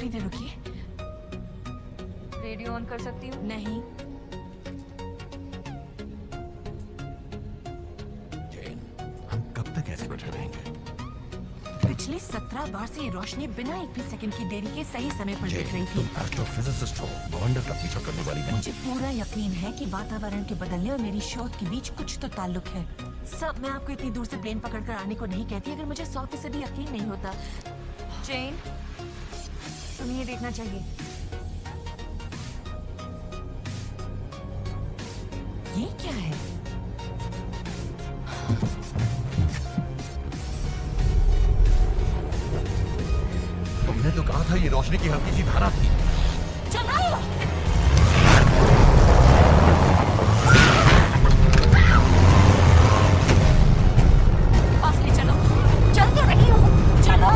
थोड़ी देर रुकिए। Radio on कर सकती हूँ? नहीं। जैन, हम कब तक ऐसे बैठे रहेंगे? पिछले 17 बार से ये रोशनी बिना एक भी सेकंड की देरी के सही समय पर दिख रही थी। तुम एस्ट्रोफिजिसिस्ट हो, बवंडर का पीछा करने वाली नहीं। मुझे पूरा यकीन है कि वातावरण के बदलने और मेरी शोध के बीच कुछ तो ताल्लुक है। सब, मैं आपको इतनी दूर से प्लेन पकड़कर आने को नहीं कहती अगर मुझे 100% यकीन नहीं होता। जैन, तुम्हें ये देखना चाहिए। ये क्या है? तुमने तो कहा था ये रोशनी की हल्की सी धारा थी। चलाओ! चलो, चल तो रही हूँ, चलो।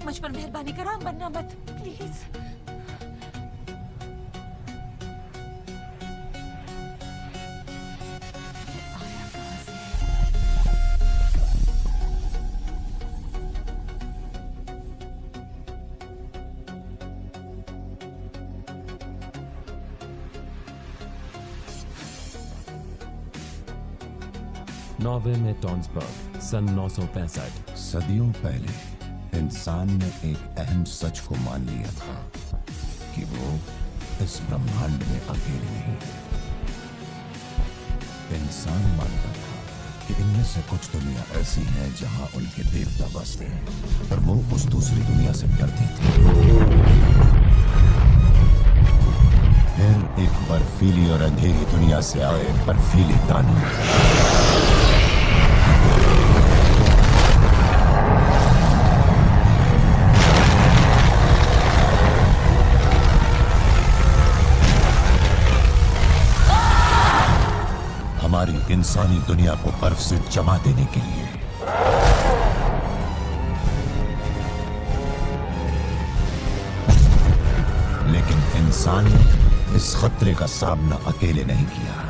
मुझ पर मेहरबानी करो, मरना मत प्लीज। आया कहाँ से? नॉर्वे में टॉन्सबर्ग, सन 965। सदियों पहले इंसान ने एक अहम सच को मान लिया था कि वो इस ब्रह्मांड में अकेले नहीं है। इंसान मानता था कि इनमें से कुछ दुनिया ऐसी है जहां उनके देवता बसते हैं, पर वो उस दूसरी दुनिया से डरते थे। फिर एक बर्फीली और अंधेरी दुनिया से आए बर्फीले दानव। हमारी इंसानी दुनिया को बर्फ से जमा देने के लिए। लेकिन इंसान ने इस खतरे का सामना अकेले नहीं किया।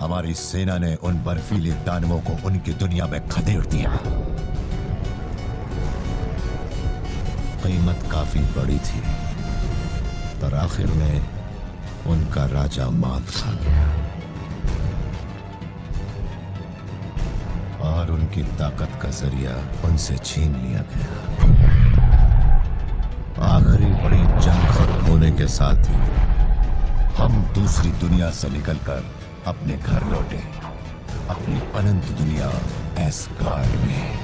हमारी सेना ने उन बर्फीले दानवों को उनकी दुनिया में खदेड़ दिया। कीमत काफी बड़ी थी, पर आखिर में उनका राजा मात खा गया और उनकी ताकत का जरिया उनसे छीन लिया गया। आखिरी बड़ी जंग खत्म होने के साथ ही हम दूसरी दुनिया से निकलकर अपने घर लौटे, अपनी अनंत दुनिया एस्गार्ड में।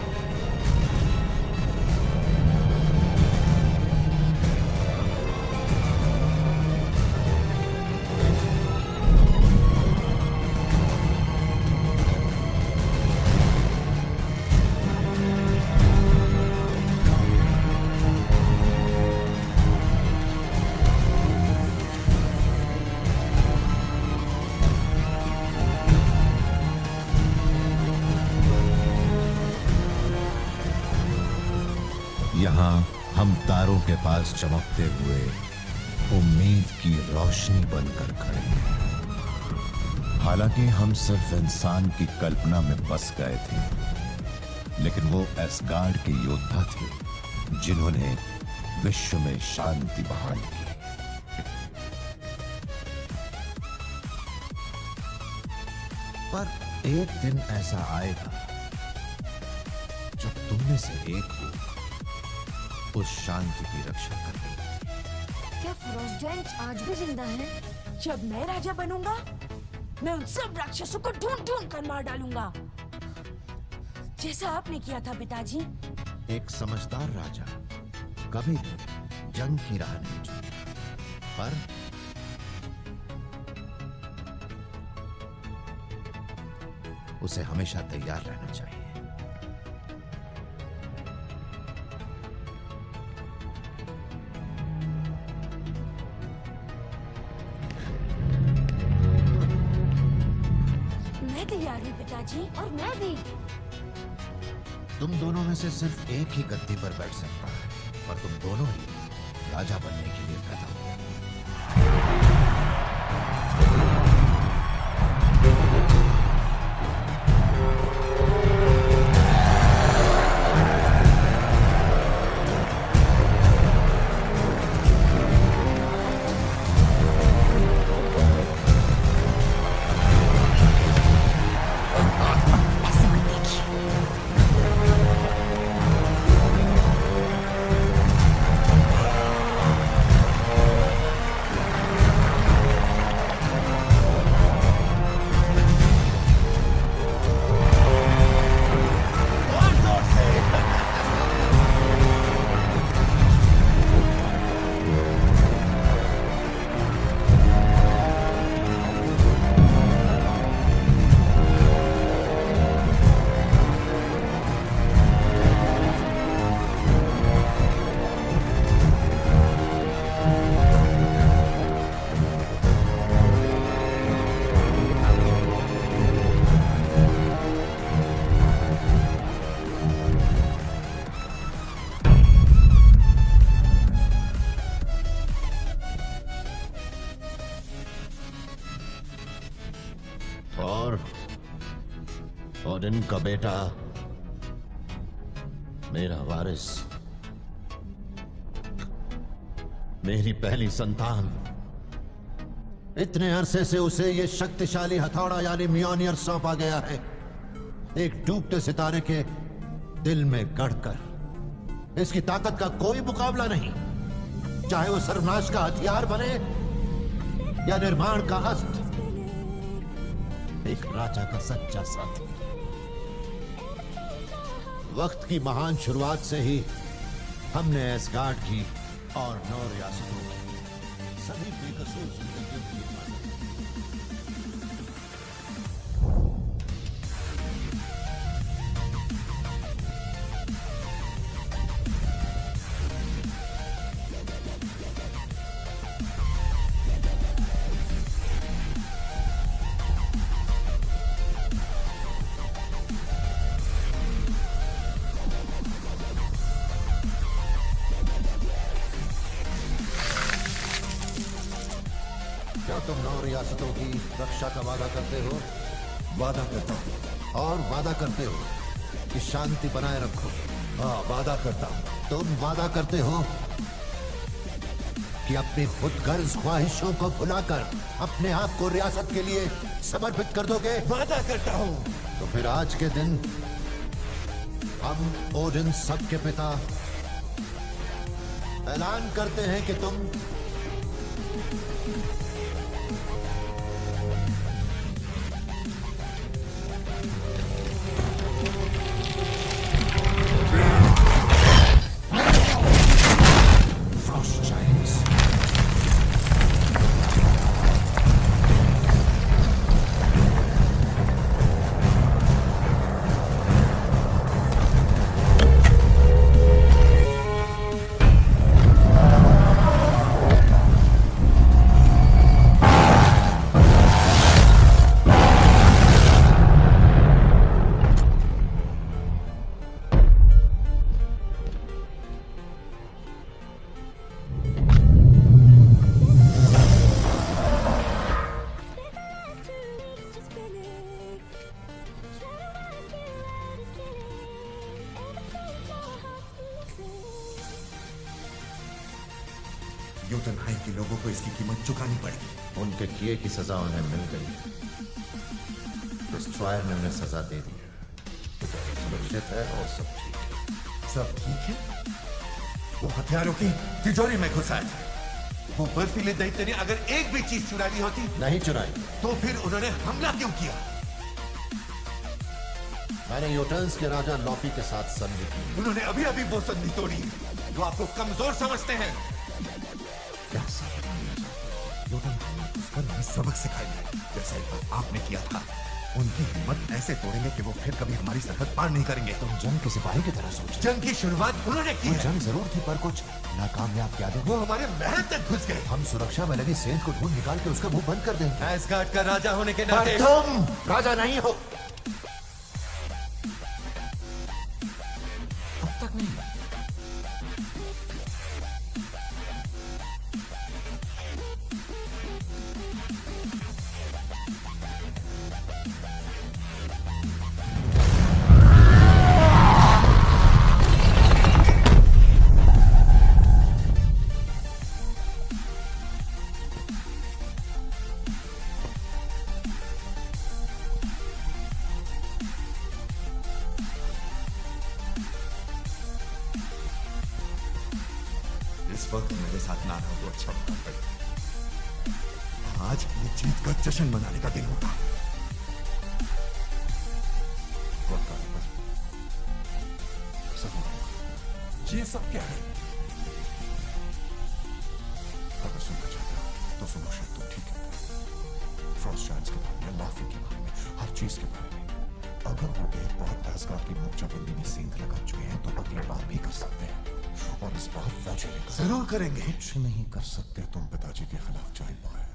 यहाँ हम तारों के पास चमकते हुए उम्मीद की रोशनी बनकर खड़े हैं। हालांकि हम सिर्फ इंसान की कल्पना में बस गए थे, लेकिन वो एसगार्ड के योद्धा थे जिन्होंने विश्व में शांति बहाल की। पर एक दिन ऐसा आएगा जब तुम में से एक को उस शांति की रक्षा करनी। क्या फ्रोस्टेंट आज भी जिंदा है? जब मैं राजा बनूंगा, मैं उन सब राक्षसों को ढूंढ ढूंढ कर मार डालूंगा, जैसा आपने किया था पिताजी। एक समझदार राजा कभी भी जंग की राह नहीं चुनता, पर उसे हमेशा तैयार रहना चाहिए। मैं तैयार हूँ पिताजी, और मैं भी। तुम दोनों में से सिर्फ एक ही गद्दी पर बैठ सकता है, और तुम दोनों ही राजा बनने के लिए पैदा हुए। ऐसे मत देखिए। और ओडिन का बेटा, मेरा वारिस, मेरी पहली संतान, इतने अरसे से उसे यह शक्तिशाली हथौड़ा यानी म्योनियर सौंपा गया है, एक डूबते सितारे के दिल में गढ़कर। इसकी ताकत का कोई मुकाबला नहीं, चाहे वो सर्वनाश का हथियार बने या निर्माण का अस्त्र। एक राजा का सच्चा साथी। वक्त की महान शुरुआत से ही हमने एसगार्ड की और 9 रियासतों की सभी बेकसूर जिंदगियों की हिफाजत की। क्या तुम 9 रियासतों की रक्षा का वादा करते हो? वादा करता हूं, और वादा करते हो कि शांति बनाए रखो। हाँ, वादा करता हूं। तुम वादा करते हो कि अपनी खुदगर्ज ख्वाहिशों को भुलाकर अपने आप को रियासत के लिए समर्पित कर दोगे? वादा करता हूं। तो फिर आज के दिन हम ओडिन सबके पिता ऐलान करते हैं कि तुम योटनहाइम के लोगों को इसकी कीमत चुकानी पड़ेगी। उनके किए की सजा उन्हें मिल गई। डिस्ट्रॉयर ने उन्हें सजा दे दी है। सुरक्षित है और सब ठीक है। सब ठीक है? वो हथियारों की तिजोरी में घुसा था। वो बर्फीले दैत्य ने अगर एक भी चीज चुरा ली होती नहीं चुराई। तो फिर उन्होंने हमला क्यों किया? मैंने यूटर्न्स के राजा लॉफी के साथ संधि की। उन्होंने अभी अभी वो संधि तोड़ी जो आपको कमजोर समझते हैं। क्या योटनहाइम ने उसका नया सबक सिखाया जैसा एक बार आपने किया था। उनकी हिम्मत ऐसे तोड़ेंगे कि वो फिर कभी हमारी सरहद पार नहीं करेंगे। तुम जंग के सिपाही की तरह सोच। जंग की शुरुआत उन्होंने की है। जंग जरूर थी पर कुछ नाकामयाब यादें। वो हमारे महल तक घुस गए। हम सुरक्षा में लगी सेंध को ढूंढ निकाल के उसका मुंह बंद कर देंगे। एस्गार्ड का राजा होने के नाते तुम राजा नहीं हो। अब तक नहीं। इस वक्त मेरे साथ ना रहो तो अच्छा होगा। आज ये जीत का जश्न मनाने का दिन होगा। ये सब क्या है? अगर सुनना चाहते हो तो सुनो, शायद तुम ठीक है। फ्रॉस्टशाइल्ड्स के बारे में, लॉफी के बारे में, हर चीज के बारे में। अगर वो एक बार एस्गार्ड की मोर्चाबंदी में सेंध लगा चुके हैं तो अगली बार भी कर सकते हैं। और इस बार फौजी लेकर जरूर करेंगे। कुछ नहीं कर सकते तुम पिताजी के खिलाफ चाइल्ड बॉय।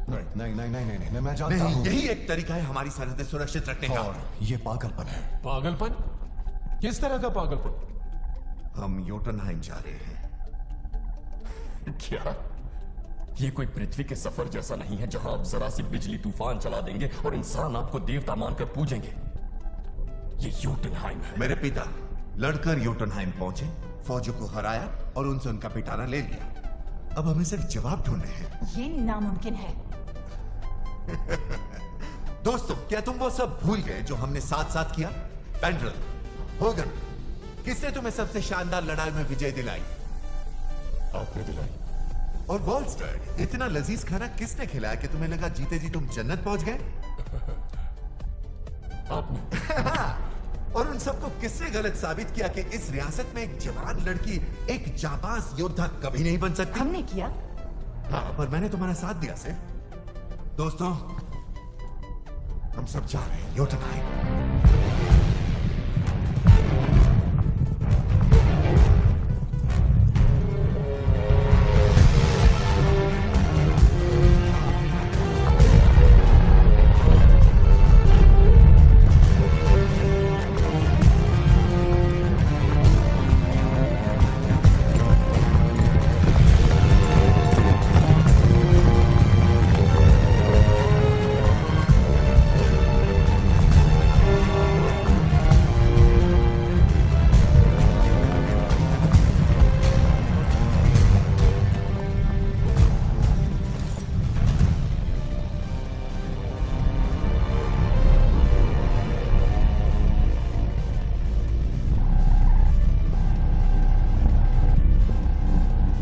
नहीं नहीं नहीं नहीं नहीं, मैं जानता हूं। यही एक तरीका है हमारी सरहदें सुरक्षित रखने का। और ये पागलपन है। पागलपन? किस तरह का पागलपन? हम योटनहाइम जा रहे हैं। क्या ये कोई पृथ्वी के सफर जैसा नहीं है जहां आप जरा सी बिजली तूफान चला देंगे और इंसान आपको देवता मानकर पूजेंगे? ये योटनहाइम है। मेरे पिता लड़कर योटनहाइम पहुंचे, फौजों को हराया और उनसे उनका पिटारा ले लिया। अब हमें सिर्फ जवाब ढूंढने हैं। ये नामुमकिन है। दोस्तों, क्या तुम वो सब भूल गए जो हमने साथ साथ किया? पेंड्रल, होगन, किसने तुम्हें सबसे शानदार लड़ाई में विजय दिलाई? आपने दिलाई। और वॉलस्टर, इतना लजीज खाना किसने खिलाया कि तुम्हें लगा जीते जी तुम जन्नत पहुंच गए? आपने। और उन सबको किसने गलत साबित किया कि इस रियासत में एक जवान लड़की एक जाबाज योद्धा कभी नहीं बन सकती? हमने किया। हाँ, पर मैंने तुम्हारा साथ दिया सिर्फ। दोस्तों, हम सब जा रहे हैं योटनहाइम।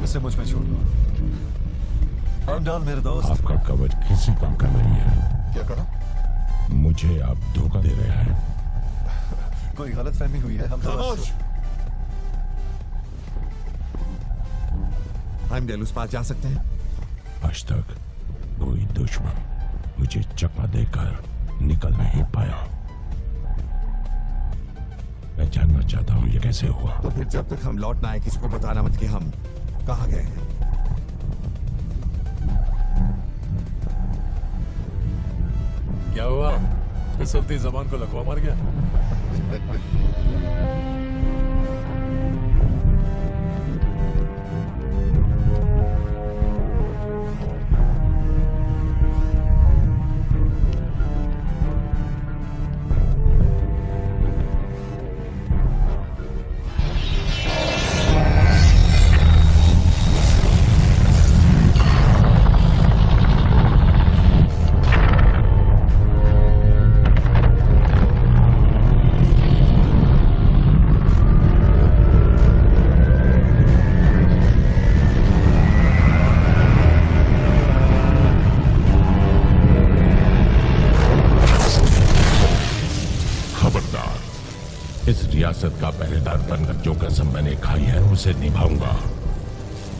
इसे मुझ पे छोड़ दो। I'm done, मेरे दोस्त। आपका कवच किसी काम का नहीं है। क्या कहा? मुझे आप धोखा दे रहे हैं। कोई गलत फहमी हुई है। हम तो बस- हाइमडेल उस पार जा सकते हैं? आज तक कोई दुश्मन मुझे चकमा देकर निकल नहीं पाया। मैं जानना चाहता हूं ये कैसे हुआ। तो फिर जब तक हम लौट ना आए किसी को बताना मत कि हम कहाँ गए हैं। क्या हुआ? फिसलती जबान को लकवा मार गया? रियासत का पहरेदार बनकर जो कसम मैंने खाई है उसे निभाऊंगा।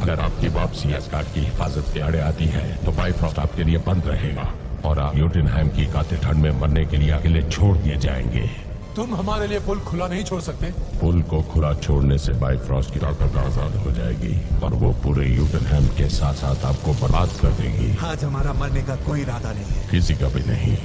अगर आपकी वापसी असगार्ड की हिफाजत के आड़े आती है तो बाइफ्रॉस्ट आपके लिए बंद रहेगा और आप यूटिनहाइम की कातिल ठंड में मरने के लिए अकेले छोड़ दिए जाएंगे। तुम हमारे लिए पुल खुला नहीं छोड़ सकते? पुल को खुला छोड़ने से बाइफ्रॉस्ट की ताकत आजाद हो जाएगी और वो पूरे यूटिनहाइम के साथ साथ आपको बर्बाद कर देगी। आज हमारा मरने का कोई इरादा नहीं है। किसी का भी नहीं।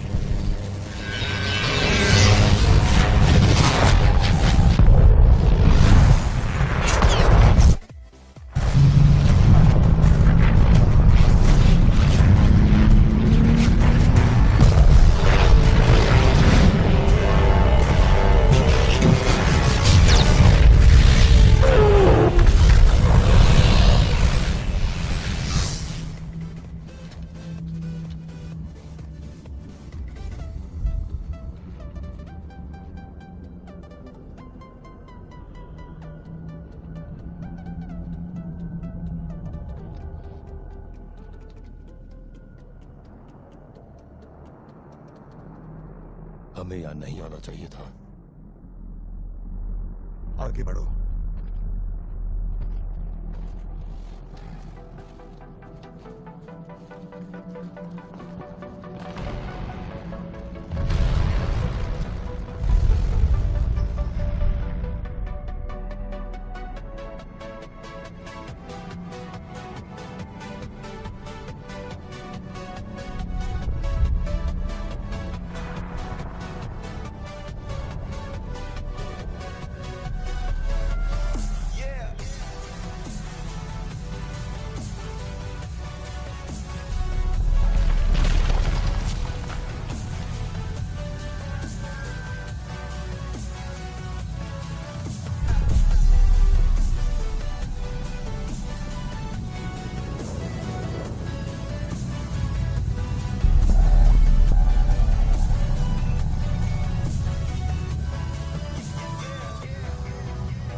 हमें यहाँ नहीं आना चाहिए था। आगे बढ़ो।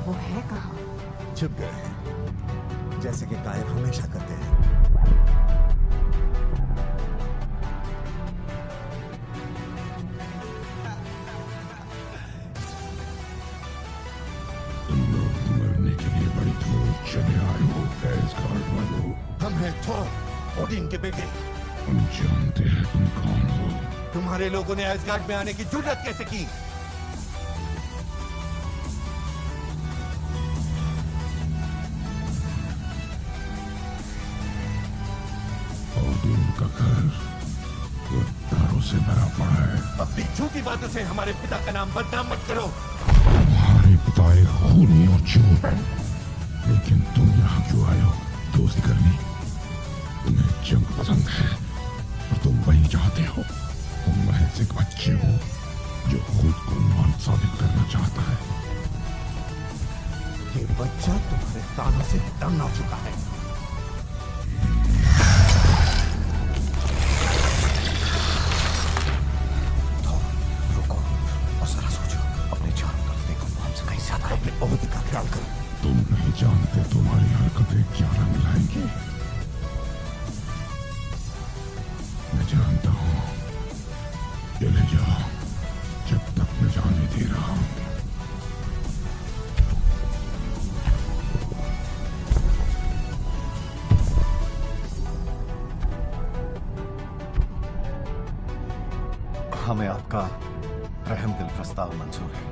वो है कहाँ? छिप गए हैं, जैसे कि कायर हमेशा करते हैं। तुम लोग मरने के लिए बड़ी दूर चले आए हो एस्गार्ड वालों। हम हैं थोर, ओडिन के बेटे। हम जानते हैं तुम कौन हो। तुम्हारे लोगों ने एस्गार्ड में आने की जुर्रत कैसे की? ओडिन का घर गुद्दारों से भरा पड़ा है। अपनी झूठी बातों से हमारे पिता का नाम बदनाम मत करो। तुम्हारे पिता एक खूनी और चोर, लेकिन तुम यहाँ क्यों आए हो? दोस्ती करनी? तुम्हें जंग पसंद है और तुम वही चाहते हो। तुम महज एक बच्चे हो जो खुद को महान साबित करना चाहता है। ये बच्चा तुम्हारे तानों से तंग आ चुका है। तुम नहीं जानते तुम्हारी हरकतें क्या रंग लाएंगी। मैं जानता हूं। चले जाओ जब तक मैं जाने दे रहा हूं। हमें आपका रहमदिल प्रस्ताव मंजूर है।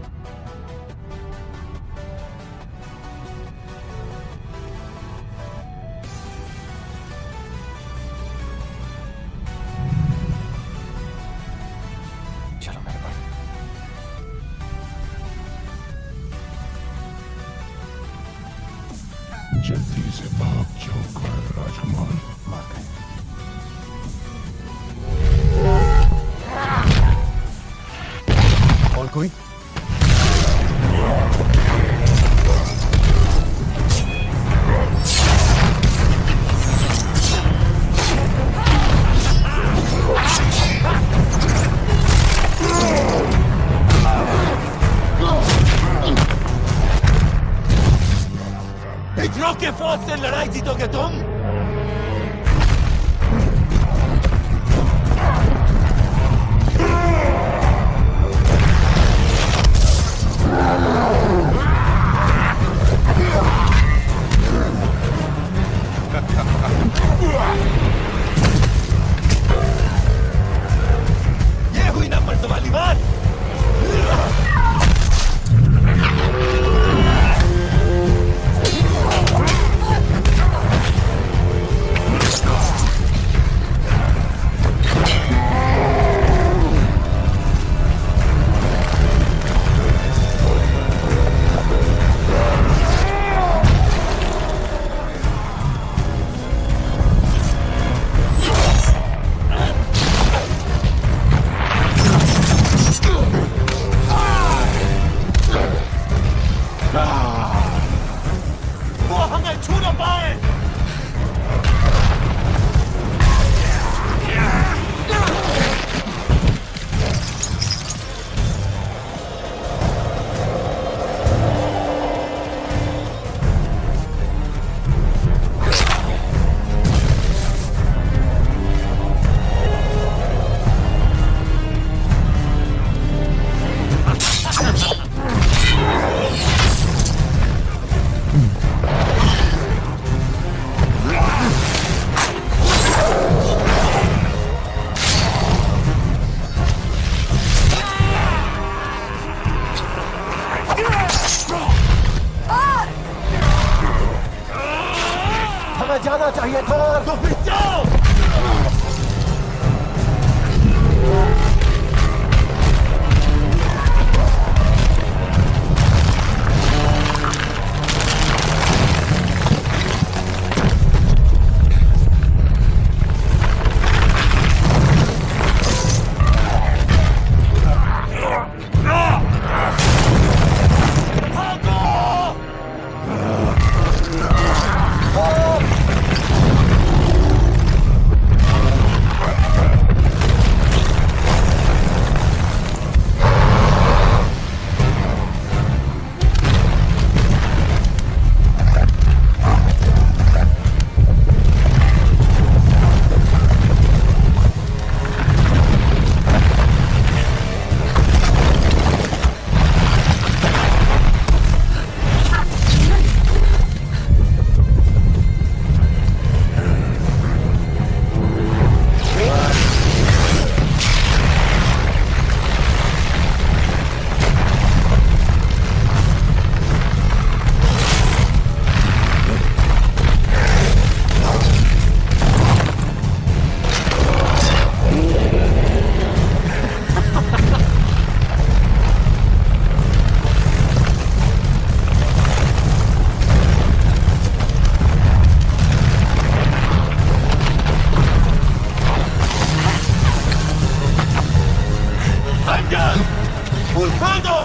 चलो मेरे पास। जल्दी से भाग जाओ कायर राजकुमार। मार गए। और कोई? हिजरों के फौज से लड़ाई जीतोगे तुम? मुझे छू ना पाए। हमें जाना चाहिए था। तो फिर जाओ। उठा दो।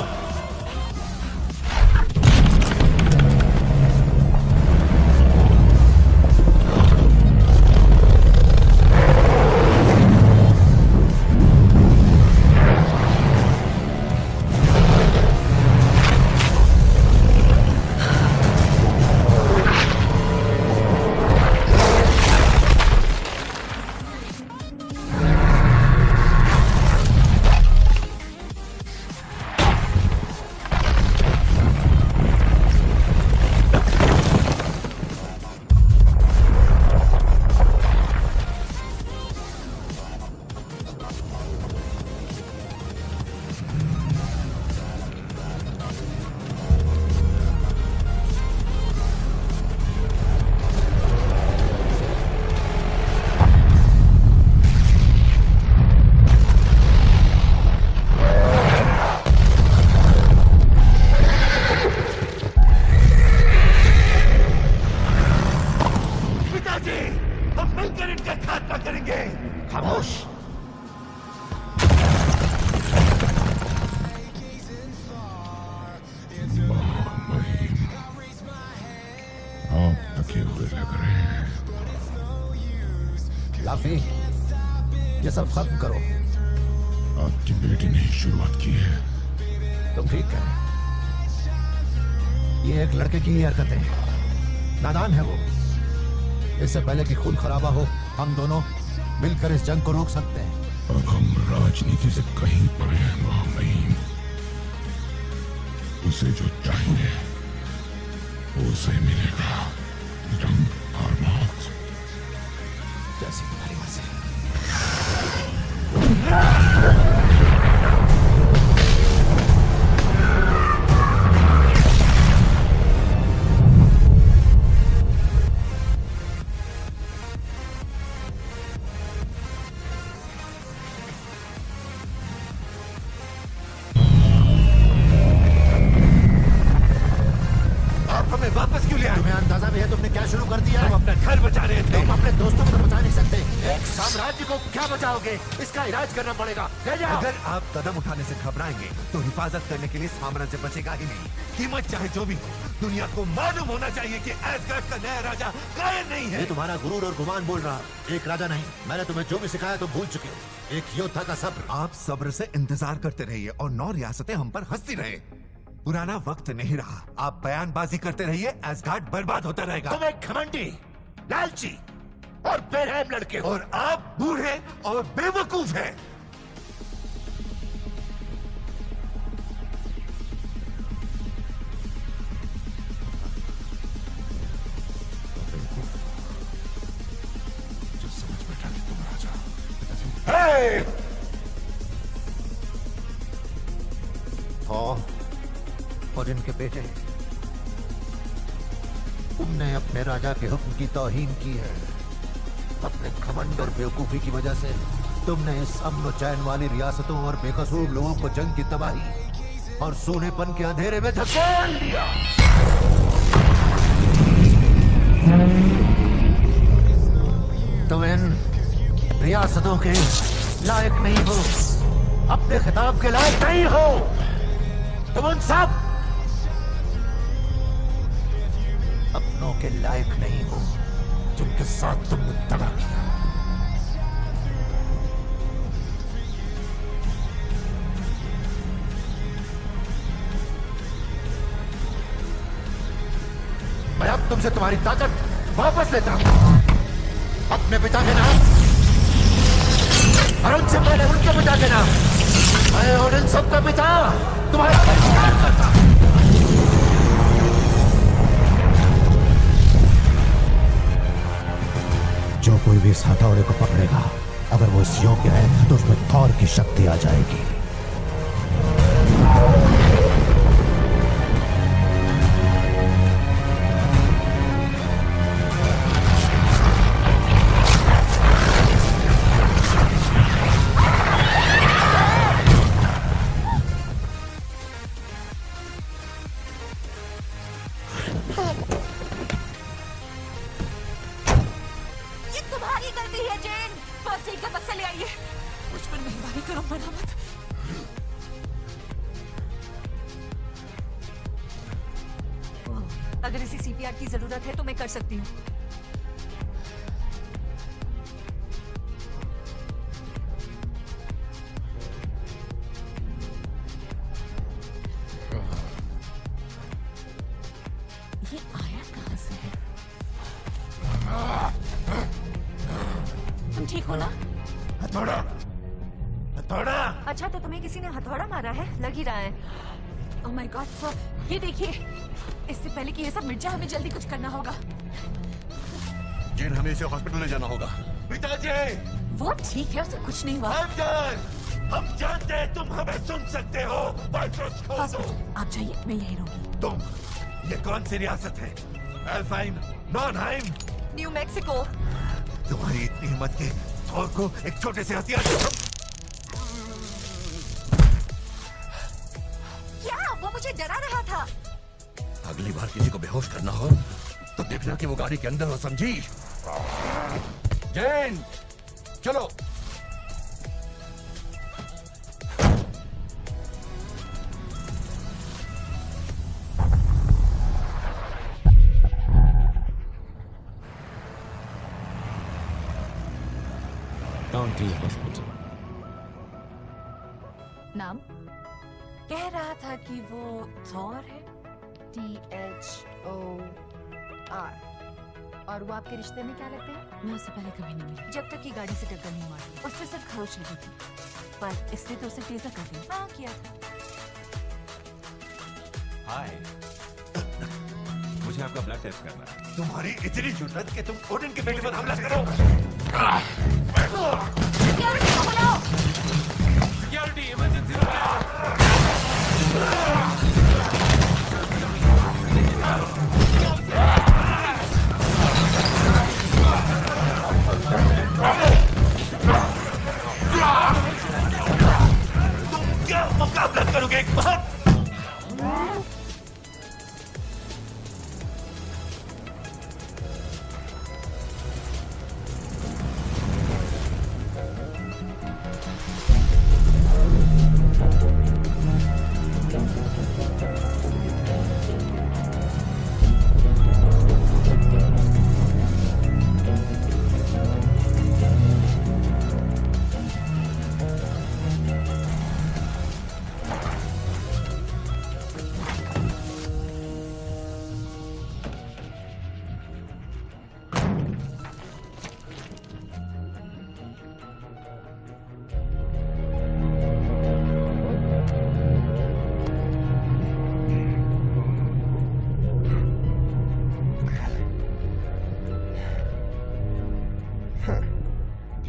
हम मिलकर इनका खात्मा करेंगे। खामोश। आप थके हुए लग रहे हैं। लाफी, ये सब खत्म करो। आपकी बेटी ने ही शुरुआत की है। तुम ठीक कह रहे। ये एक लड़के की ही हरकत है, नादान है वो। इससे पहले कि खून खराबा हो, हम दोनों मिलकर इस जंग को रोक सकते हैं। अब हम राजनीति से कहीं परे हैं महामहिम। उसे जो चाहिए उसे मिलेगा, जंग और मौत। जैसे तुम्हारी मर्जी। हमें वापस क्यों ले आए? तुम्हें अंदाजा भी है तुमने क्या शुरू कर दिया हम है? अपना घर बचा रहे थे। तुम अपने दोस्तों को तो बचा नहीं सकते, एक साम्राज्य को क्या बचाओगे? इसका इलाज करना पड़ेगा। ले जाओ। अगर आप कदम उठाने से घबराएंगे तो हिफाजत करने के लिए साम्राज्य बचेगा ही नहीं। कीमत चाहे जो भी हो, दुनिया को मालूम होना चाहिए कि एसगार्ड का नया राजा कायर नहीं है। ये तुम्हारा गुरूर और गुमान बोल रहा, एक राजा नहीं। मैंने तुम्हें जो भी सिखाया तुम भूल चुके हो। एक योद्धा का सब्र। आप सब्र से इंतजार करते रहिए और 9 रियासतें हम पर हंसती रहे। पुराना वक्त नहीं रहा। आप बयानबाजी करते रहिए, एसगार्ड बर्बाद होता रहेगा। तुम एक घमंडी, लालची और बेरहम लड़के हो। और आप बूढ़े और बेवकूफ हैं। जो समझ बैठा कि तुम राजा। और इनके बेटे, तुमने अपने राजा के हुक्म की तौहीन की है। अपने घमंड और बेवकूफी की वजह से तुमने इस अमन और चैन वाली रियासतों और बेकसूर लोगों को जंग की तबाही और सोनेपन के अंधेरे में धकेल दिया। तुम इन रियासतों के लायक नहीं हो, अपने खिताब के लायक नहीं हो। तुम उन सब अपनों के लायक नहीं हो जिनके साथ तुमने दगा किया। मैं अब तुमसे तुम्हारी ताकत वापस लेता हूं। अपने पिता के नाम और उनसे पहले उनके पिता के नाम, मैं और इन सबका पिता तुम्हारा बहिष्कार करता हूं। जो कोई भी इस हथौड़े को पकड़ेगा, अगर वो इस योग्य है तो उसमें थॉर की शक्ति आ जाएगी। अगर इसे सीपीआर की जरूरत है तो मैं कर सकती हूँ। ये आया कहाँ से है? तुम ठीक हो ना? हथौड़ा, हथौड़ा। अच्छा, तो तुम्हें किसी ने हथौड़ा मारा है? लग ही रहा है। ओह माय गॉड सर, ये देखिए, इससे पहले कि ये सब मिट जाए हमें जल्दी कुछ करना होगा। जेन, हमें इसे हॉस्पिटल ले जाना होगा। पिताजी, वो ठीक है, उसे कुछ नहीं हुआ। हम जानते हैं तुम हमें सुन सकते हो। हॉस्पिटल आप जाइए, मैं यहीं रहूंगी। तुम, ये कौन सी रियासत है? एल्फाइम, नॉनहाइम? New Mexico. तुम्हारी इतनी हिम्मत के थोर को एक छोटे से हथियार से क्या वो मुझे डरा रहा था? अगली बार किसी को बेहोश करना हो तो देखना कि वो गाड़ी के अंदर हो, समझी? जैन, चलो। County hospital. नाम? कह रहा था कि वो थॉर है। THOR। और वो आपके रिश्ते में क्या लगते हैं? मैं उससे पहले कभी नहीं मिली। जब तक की गाड़ी से टक्कर नहीं मारी। उससे सिर्फ खरोच लगी थी, पर इसने तो उसे टेज़र कर दिया। हाँ, किया था। हाय, मुझे आपका ब्लड टेस्ट करना है। तुम्हारी इतनी जुर्रत कि तुम ओडिन के बेटे पर हमला करो। सिक्योरिटी, इमरजेंसी तुम क्या मुकाबला करोगे एक बार?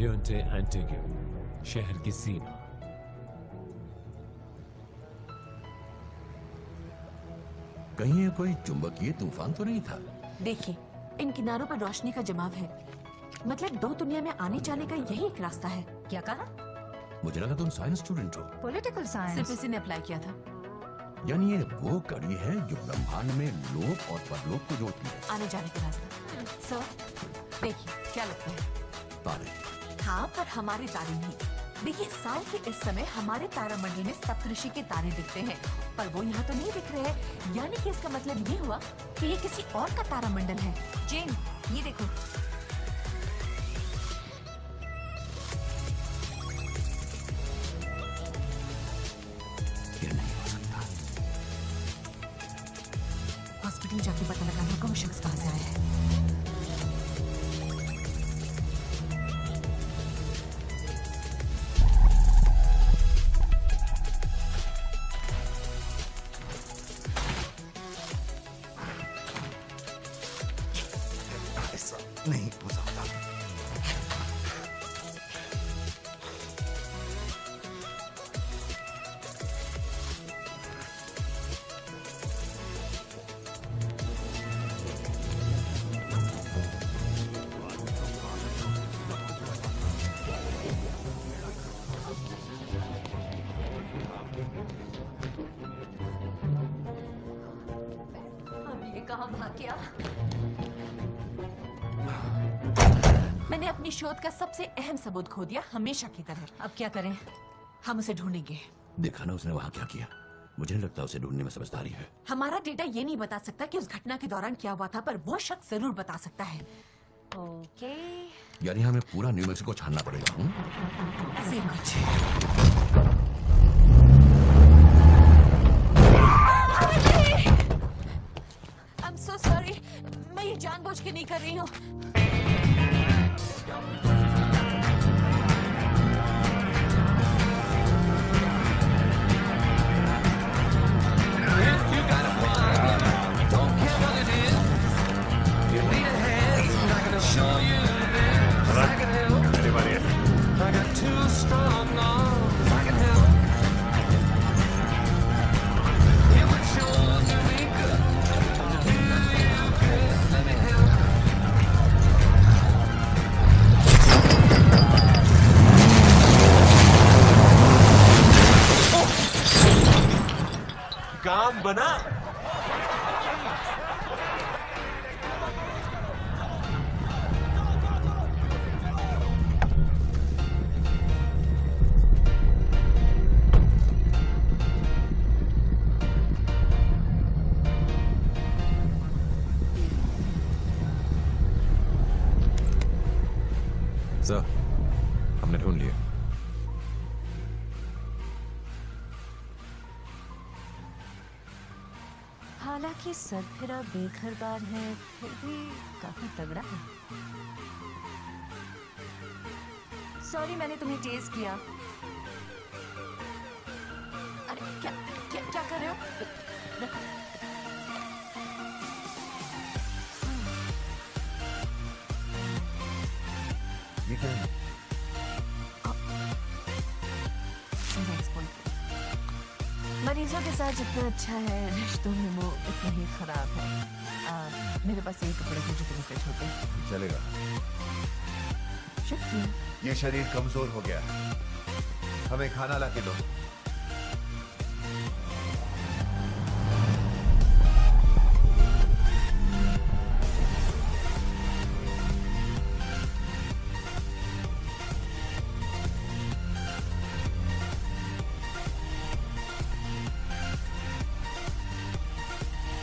लियोंटे एंटिग्यू, शहर की सीमा। कहीं ये कोई चुंबकीय तूफान तो नहीं था? देखिए, इन किनारों पर रोशनी का जमाव है। मतलब दो दुनिया में आने जाने का यही एक रास्ता है। क्या कहा? मुझे लगा तुम साइंस स्टूडेंट हो। Political science? सिर्फ इसी ने अप्लाई किया था। यानी ये वो कड़ी है जो ब्रह्मांड में लोक और परलोक को जोड़ती है। आने जाने का रास्ता। सर, देखिए, क्या लगता है? तारे। हाँ, पर हमारे तारे नहीं। देखिए, साल के इस समय हमारे तारामंडल में सप्तऋषि के तारे दिखते हैं, पर वो यहाँ तो नहीं दिख रहे हैं। यानी कि इसका मतलब ये हुआ कि ये किसी और का तारामंडल है। जेन, ये देखो। ये नहीं हो सकता। हॉस्पिटल जाके पता लगाना होगा वो शख्स कहाँ से आया है। ऐसा नहीं हो सकता। अब ये कहाँ भाग गया? मैंने अपनी शोध का सबसे अहम सबूत खो दिया, हमेशा की तरह। अब क्या करें? हम उसे ढूंढेंगे। देखा ना उसने वहां क्या किया। मुझे नहीं लगता उसे ढूंढने में समझदारी है। हमारा डेटा ये नहीं बता सकता कि उस घटना के दौरान क्या हुआ था, पर वो शख्स जरूर बता सकता है। ओके। यानी हमें पूरा न्यू मैक्सिको छानना पड़ेगा। ऐसे ही कुछ। I'm so sorry, मैं ये जानबूझ के नहीं कर रही हूँ। काम बना। सर, हमने ढूंढ लिया। हालांकि सरफिरा बेघर बार है, फिर भी काफी तगड़ा है। सॉरी, मैंने तुम्हें टेज किया। अरे क्या क्या क्या कर रहे हो? ये क्या है? मरीजों के साथ जितना अच्छा है, रिश्तों में वो इतना ही खराब है। मेरे पास यही कपड़े थे जो तुम्हें फिट होते। चलेगा। शुक्रिया। ये शरीर कमजोर हो गया है, हमें खाना ला के दो।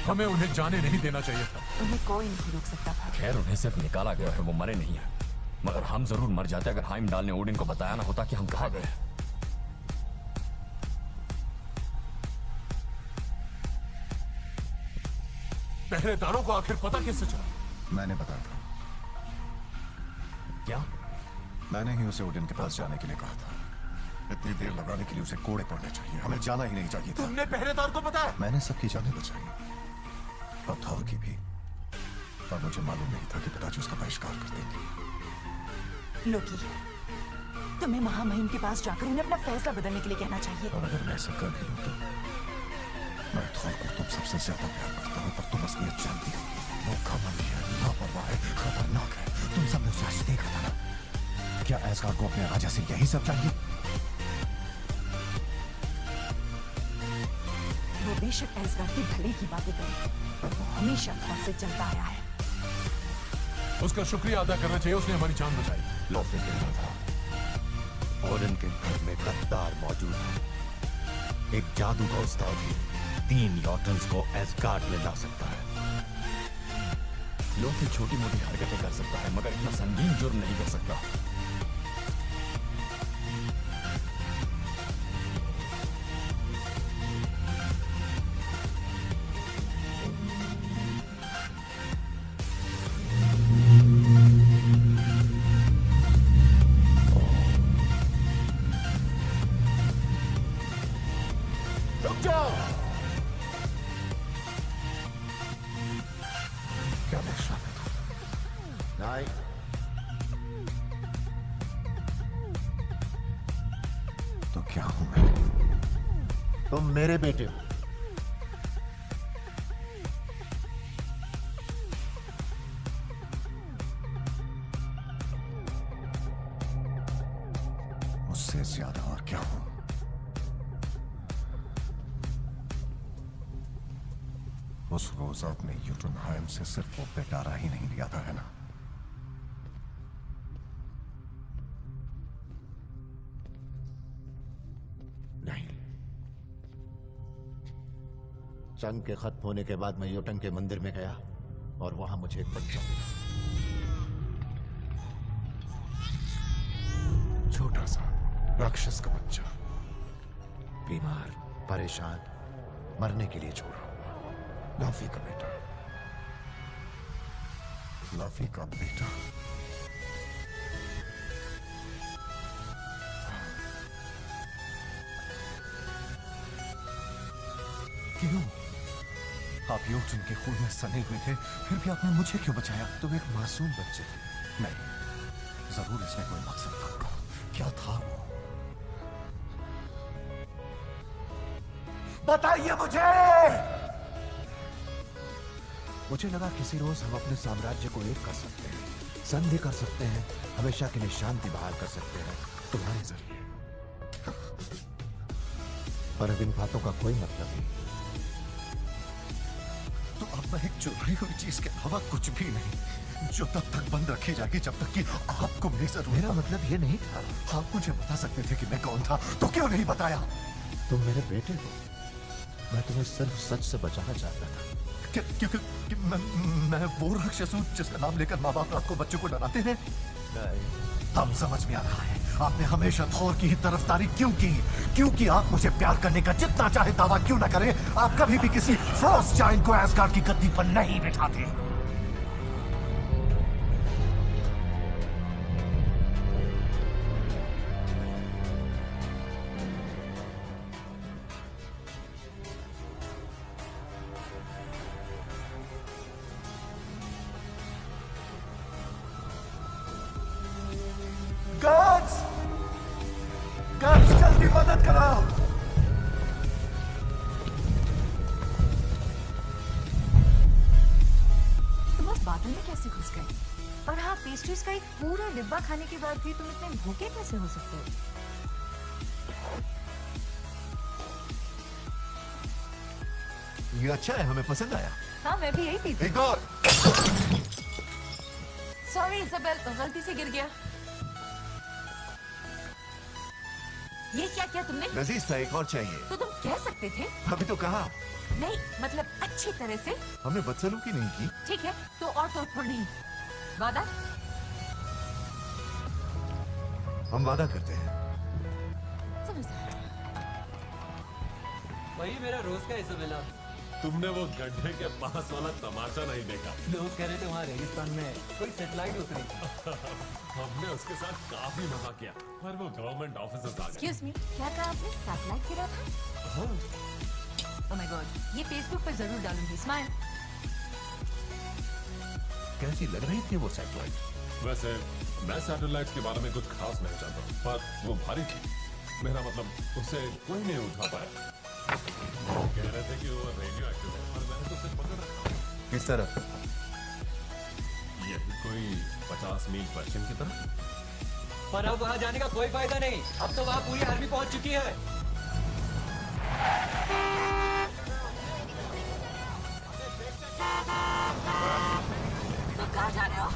हमें उन्हें जाने नहीं देना चाहिए था। उन्हें कोई नहीं रोक सकता था। खैर, उन्हें सिर्फ निकाला गया है, वो मरे नहीं है। मगर हम जरूर मर जाते अगर हाइमडाल ने ओडिन को बताया ना होता कि हम कहाँ गए। पहरेदारों को आखिर पता कैसे चला? मैंने बताया था। क्या? मैंने ही उसे ओडिन के पास जाने के लिए कहा था। इतनी देर लगाने के लिए उसे कोड़े पड़ने चाहिए। हमें जाना ही नहीं चाहिए था। तुमने पहरेदार को बताया? मैंने सबकी जानें बचाई, और थॉर की भी। और मुझे मालूम नहीं था कि पिताजी उसका बहिष्कार कर देंगे। लोकी, तुम्हें महामहिम के पास जाकर उन्हें अपना फैसला बदलने के लिए कहना चाहिए। और अगर मैं ऐसा कर भी लूं तो मैं थोर को तुम सबसे ज्यादा प्यार करता हूं, पर तुम असलियत जानती हो। वो घमंडी है, लापरवाह है, खतरनाक है। तुम सबने उसे आज देखा था ना? क्या एस्गार्ड को अपने राजा से यही सब चाहिए? वो बेशक एस्गार्ड के भले की बातें करे, पर वो हमेशा थॉर से चलता आया है। उसका शुक्रिया अदा करना चाहिए, उसने हमारी जान बचाई। लॉफी कह रहा था और इनके घर में गद्दार मौजूद है। एक जादू का उस्ताद ही 3 यॉटन्स को एस्गार्ड में ला सकता है। लोग छोटी मोटी हरकतें कर सकता है, मगर इतना संगीन जुर्म नहीं कर सकता। क्या मैं शामिल हूं? नहीं, तो क्या हूं मैं? तुम मेरे बेटे हो। उससे ज्यादा और क्या हूं? उस रोज आपने यूटनहाइम से सिर्फ वो बेटारा ही नहीं लिया था, है ना? नहीं, जंग के खत्म होने के बाद मैं योटन के मंदिर में गया और वहां मुझे एक बच्चा मिला। छोटा सा राक्षस का बच्चा, बीमार, परेशान, मरने के लिए छोड़ा। लाफी का बेटा। लाफी का बेटा। क्यों? आप योटन के खून में सने हुए थे, फिर भी आपने मुझे क्यों बचाया? तुम एक मासूम बच्चे थे। नहीं, जरूर इसमें कोई मकसद था। क्या था वो? बताइए मुझे! मुझे लगा किसी रोज हम अपने साम्राज्य को एक कर सकते हैं, संधि कर सकते हैं, हमेशा के लिए शांति बहाल कर सकते हैं तुम्हारे जरिए। पर अब इन बातों का कोई मतलब नहीं। तो अब मैं एक चुराई हुई चीज के अलावा कुछ भी नहीं, जो तब तक बंद रखी जाएगी जब तक कि आपको मेरी जरूरत। मेरा मतलब ये नहीं था। आप मुझे बता सकते थे कि मैं कौन था, तो क्यों नहीं बताया? तुम मेरे बेटे हो, मैं तुम्हें सिर्फ सच से बचाना चाहता था। क्योंकि मैं वो राक्षस हूं जिसका नाम लेकर माँ बाप आपको बच्चों को डराते हैं? अब समझ में आ रहा है आपने हमेशा थोर की ही तरफदारी क्यों की। क्योंकि आप मुझे प्यार करने का जितना चाहे दावा क्यों ना करें, आप कभी भी किसी फ्रॉस्ट जायंट को एस्गार्ड की गद्दी पर नहीं बिठाते। गार्ड्स जल्दी मदद करो। तुम उस बादल में कैसे घुस गए? और हाँ, पेस्ट्रीज का एक पूरा डिब्बा खाने के बाद भी तुम इतने भूखे कैसे हो सकते हो? ये अच्छा है, हमें पसंद आया। हाँ, मैं भी यही पी थी। एक और। सॉरी इज़ाबेल, गलती से गिर गया। ये क्या किया तुमने? लजीज था, एक और चाहिए। तो तुम कह सकते थे। अभी तो कहा। नहीं, मतलब अच्छी तरह से। हमने बदसलूकी नहीं की। ठीक है, तो और तोड़फोड़ नहीं। वादा? हम वादा करते हैं। समझदार। वही मेरा रोज का इज़ाबेला। तुमने वो गड्ढे के पास वाला तमाशा नहीं देखा? लोग कह रहे थे वहाँ रेगिस्तान में कोई सेटेलाइट उतरी। हमने उसके साथ काफी मजा किया, पर वो गवर्नमेंट ऑफिसर्स आ गए। Excuse me, क्या कहा आपने? सैटेलाइट गिरा था? हाँ। Oh my God, ये फेसबुक पर जरूर डालूंगी। स्माइल। कैसी लग रही थी वो सैटेलाइट? वैसे मैं सैटेलाइट्स के बारे में कुछ खास नहीं जानता, पर वो भारी थी। मेरा मतलब उसे कोई नहीं उठा पाया। कह रहे थे कि वो रेडियो एक्टिव है, पर मैंने तो उसे पकड़ रखा। किस तरफ? ये कोई 50 मील पश्चिम की तरफ। पर अब वहां जाने का कोई फायदा नहीं, अब तो वहां पूरी आर्मी पहुंच चुकी है। तो कहाँ जा रहे हो?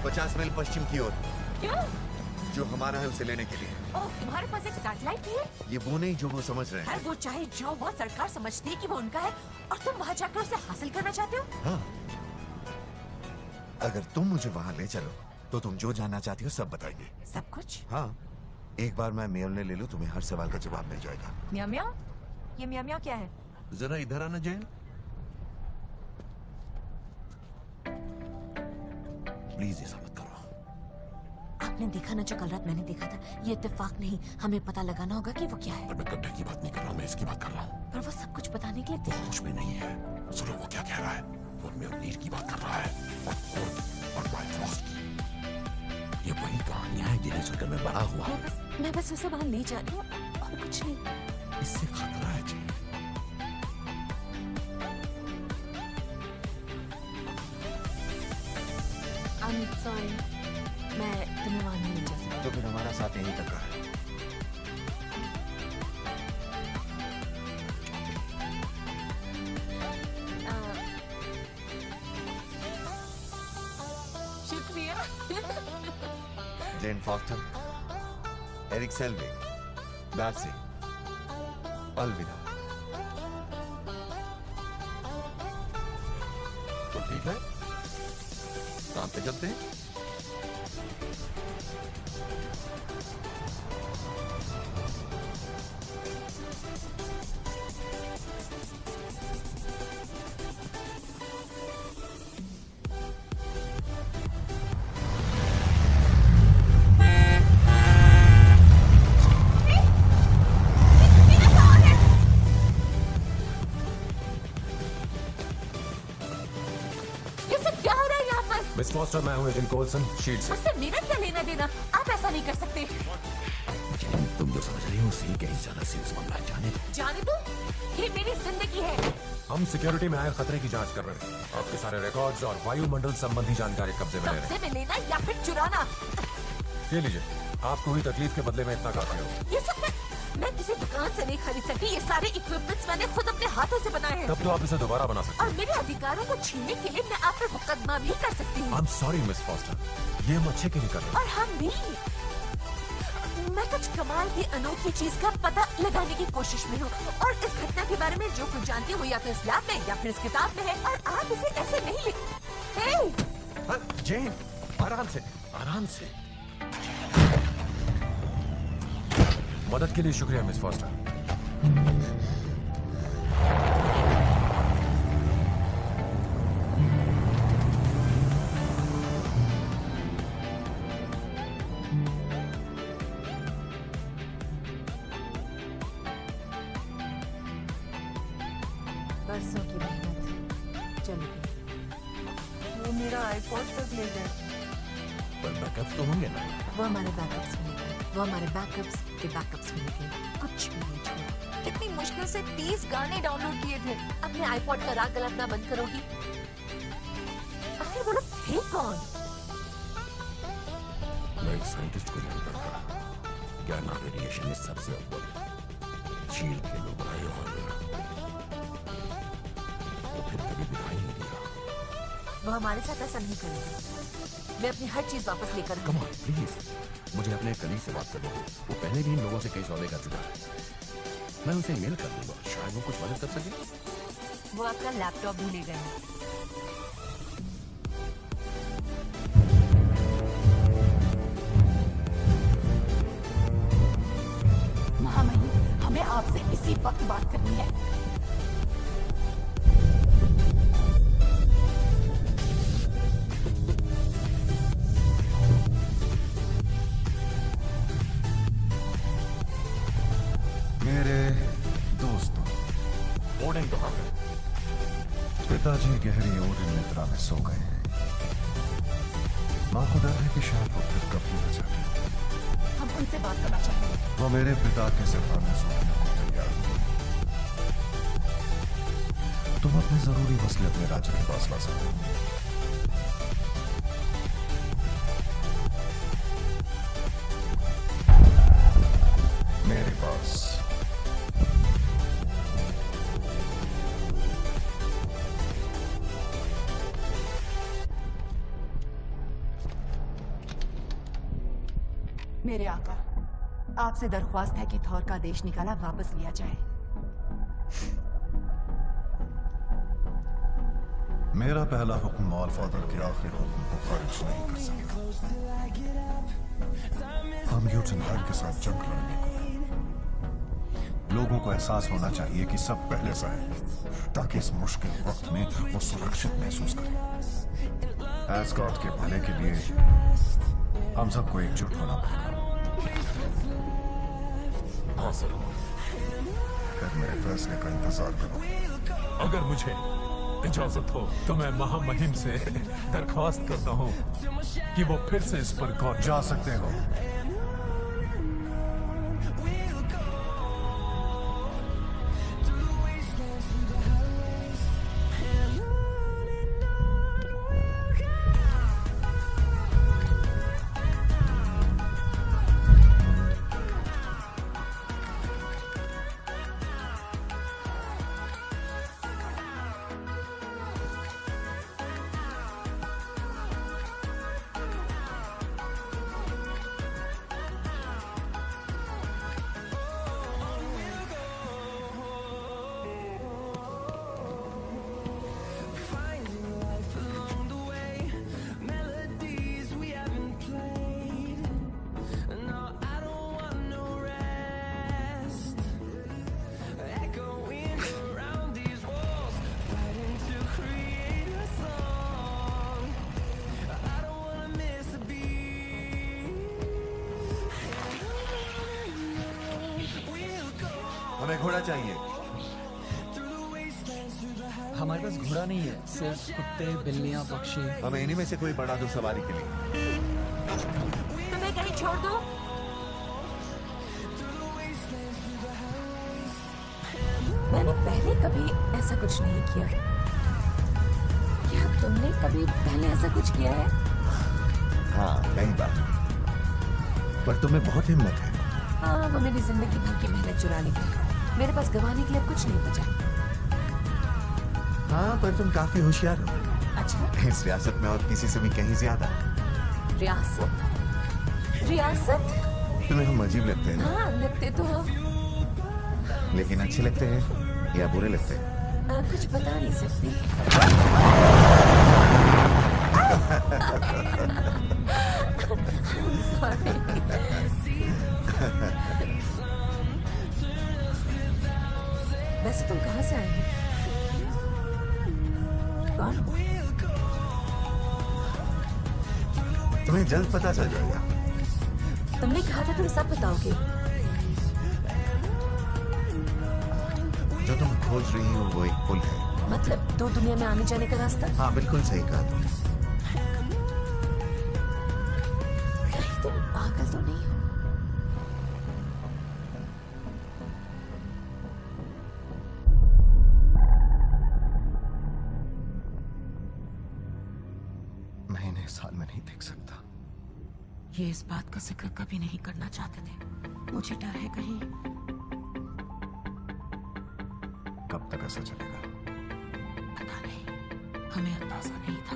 50 मील पश्चिम की ओर। क्यों? जो हमारा है उसे लेने के लिए। ओह, तुम्हारे पास एक सैटेलाइट भी है? ये वो नहीं जो वो समझ रहे है हैं। वो चाहे जो वो, सरकार समझती है कि वो उनका है और तुम वहाँ जाकर उसे हासिल करना चाहते हो? हाँ, अगर तुम मुझे वहाँ ले चलो तो तुम जो जानना चाहती हो सब बताएंगे। सब कुछ? हाँ, एक बार मैं मेल ने ले लूं तुम्हें हर सवाल का जवाब मिल जाएगा। म्याऊ म्याऊ? ये म्याऊ म्याऊ क्या है? जरा इधर आना जैन। प्लीज ऐसा मत करो। आपने देखा ना जो कल रात मैंने देखा था? ये इत्तेफाक नहीं, हमें पता लगाना होगा कि वो क्या है। पर मैं गड्ढे की बात नहीं कर रहा, मैं इसकी बात कर रहा हूँ। पर वो सब कुछ बताने के लिए तैयार। कुछ भी नहीं है। सुनो वो क्या कह रहा है। वो म्योनीर की बात कर रहा है और बाइफ्रॉस्ट की। ये वही कहानियां हैं जिन्हें सुनकर मैं बड़ा हुआ। मैं बस उसे वहाँ ले जा रही हूँ और कुछ नहीं। इससे खतरा है जी। I'm sorry, मैं तुम्हें वहाँ नहीं ले जा सकती। तो फिर हमारा साथ यहीं तक रहा। शुक्रिया। Jane Foster, Erik Selvig, Darcy, अलविदा। तो ठीक है, काम पे चलते हैं। मिस फॉस्टर, मैं हूँ एजेंट कोल्सन, शील्ड से। उससे मेरा क्या लेना देना? आप ऐसा नहीं कर सकते। तुम जो समझ रही हो उससे कहीं ज्यादा सीरियस मामला है। जाने दो, ये मेरी जिंदगी है। हम सिक्योरिटी में आए खतरे की जांच कर रहे हैं। आपके सारे रिकॉर्ड्स और वायुमंडल संबंधी जानकारी कब्जे में ले रहे कब्जे में लेना या फिर चुराना? हैं। ये लीजिए, आपको हुई तकलीफ के बदले में इतना काफी हो। ये सब मैं किसी दुकान से नहीं खरीद सकती। ये सारे इक्विपमेंट्स मैंने खुद अपने हाथों से बनाए हैं। तब तो आप इसे दोबारा बना सकते और मेरे अधिकारों को छीनने के लिए मैं आप पर मुकदमा भी कर सकती हूँ। I'm sorry, मिस फॉस्टर, ये हम अच्छे के लिए कर रहे हैं। और हम भी। मैं कुछ कमाल की अनोखी चीज का पता लगाने की कोशिश में हूँ और इस घटना के बारे में जो कुछ जानती हूँ वो या तो इस लैब में या फिर इस किताब में है और आप इसे ऐसे नहीं लिख। हे! जेन, आराम से, आराम से। मदद के लिए शुक्रिया मिस फॉस्टर। बरसों की मेहनत चली गई। वो मेरा आईपॉड तक ले गए। पर बैकअप्स तो होंगे ना। वो हमारे बैकअप्स में गए। वो हमारे बैकअप्स के बैकअप्स में गए। कुछ भी नहीं छोड़ा। कितनी मुश्किल से 30 गाने डाउनलोड किए थे। अब मैं आईपॉड का राग गलतना बंद करोगी? आखिर वो लोग थे कौन? मैं एक साइंटिस्ट को जानता था। ज्ञाना रेडिएशन में सबसे अव्वल। शील्ड के लोग आए और वो फिर कभी दिखाई नहीं दिया। वो हमारे साथ ऐसा नहीं करेगा। मैं अपनी हर चीज वापस लेकर कम ऑन प्लीज, मुझे अपने कलीग से बात करनी है। वो पहले भी इन लोगों से कई सौदे कर चुका है। मैं उसे मेल कर दूंगा, शायद वो कुछ मदद कर सके। वो आपका लैपटॉप भी ले गए हैं। महामहिम, हमें आपसे इसी वक्त बात करनी है। मेरे दोस्तों, ओडिन कहाँ है? पिताजी गहरी ओडिन निद्रा में सो गए हैं। माँ को डर है कि शायद वो फिर कभी न जाए। हम उनसे बात करना चाहेंगे। वो मेरे पिता के सिरहाने सोचने को तैयार है। तुम अपने जरूरी मसले अपने राजा के पास ला सकते हो। मेरे पास मेरे आका, आपसे दरख्वास्त है कि थौर का आदेश निकाला वापस लिया जाए। मेरा पहला हुक्म ऑलफादर के आखिरी हुक्म को खारिज नहीं कर सकता। हम यूटनहाइम के साथ जंग लड़ने को हैं। लोगों को एहसास होना चाहिए कि सब पहले सा है, ताकि इस मुश्किल वक्त में वो सुरक्षित महसूस करें। एस्गॉर्ड के भले के लिए हम सबको एकजुट होना पड़ेगा। हाँ सर। फिर मेरे फैसले का इंतजार करो। अगर मुझे इजाजत हो तो मैं महामहिम से दरख्वास्त करता हूँ कि वो फिर से इस पर गौर जा सकते हो। हमें घोड़ा चाहिए। हमारे पास घोड़ा नहीं है, सिर्फ कुत्ते, बिल्लियां, पक्षी। हमें इन्हीं में से कोई बना दो सवारी के लिए। तुम्हें कहीं छोड़ दो। मैंने पहले कभी ऐसा कुछ नहीं किया। क्या तुमने कभी पहले ऐसा कुछ किया है? हाँ, कई बार। पर तुम्हें बहुत हिम्मत है। हाँ, वो मेरी जिंदगी भर की मेहनत चुरा ली गई। मेरे पास गंवाने के लिए अब कुछ नहीं बचा। हाँ, पर तुम काफी होशियार हो। अच्छा, इस रियासत में और किसी से भी कहीं ज्यादा। रियासत? रियासत? तुम्हें हम अजीब लगते हैं ना? हाँ, लगते तो हो। लेकिन अच्छे लगते हैं या बुरे लगते हैं? कुछ बता नहीं सकती। Sorry. वैसे तुम कहाँ से आए हो? कौन? तुम्हें जल्द पता चल जाएगा। तुमने कहा था तुम सब बताओगे। जो तुम खोज रही हो वो एक पुल है। मतलब दो दुनिया में आने जाने का रास्ता? हाँ, बिल्कुल सही कहा तुमने। कहीं तुम पागल तो नहीं हो? मैं इन्हें साल में नहीं देख सकता। ये इस बात का जिक्र कभी नहीं करना चाहते थे। मुझे डर है कहीं। कब तक ऐसा चलेगा? पता नहीं, हमें अंदाजा नहीं था।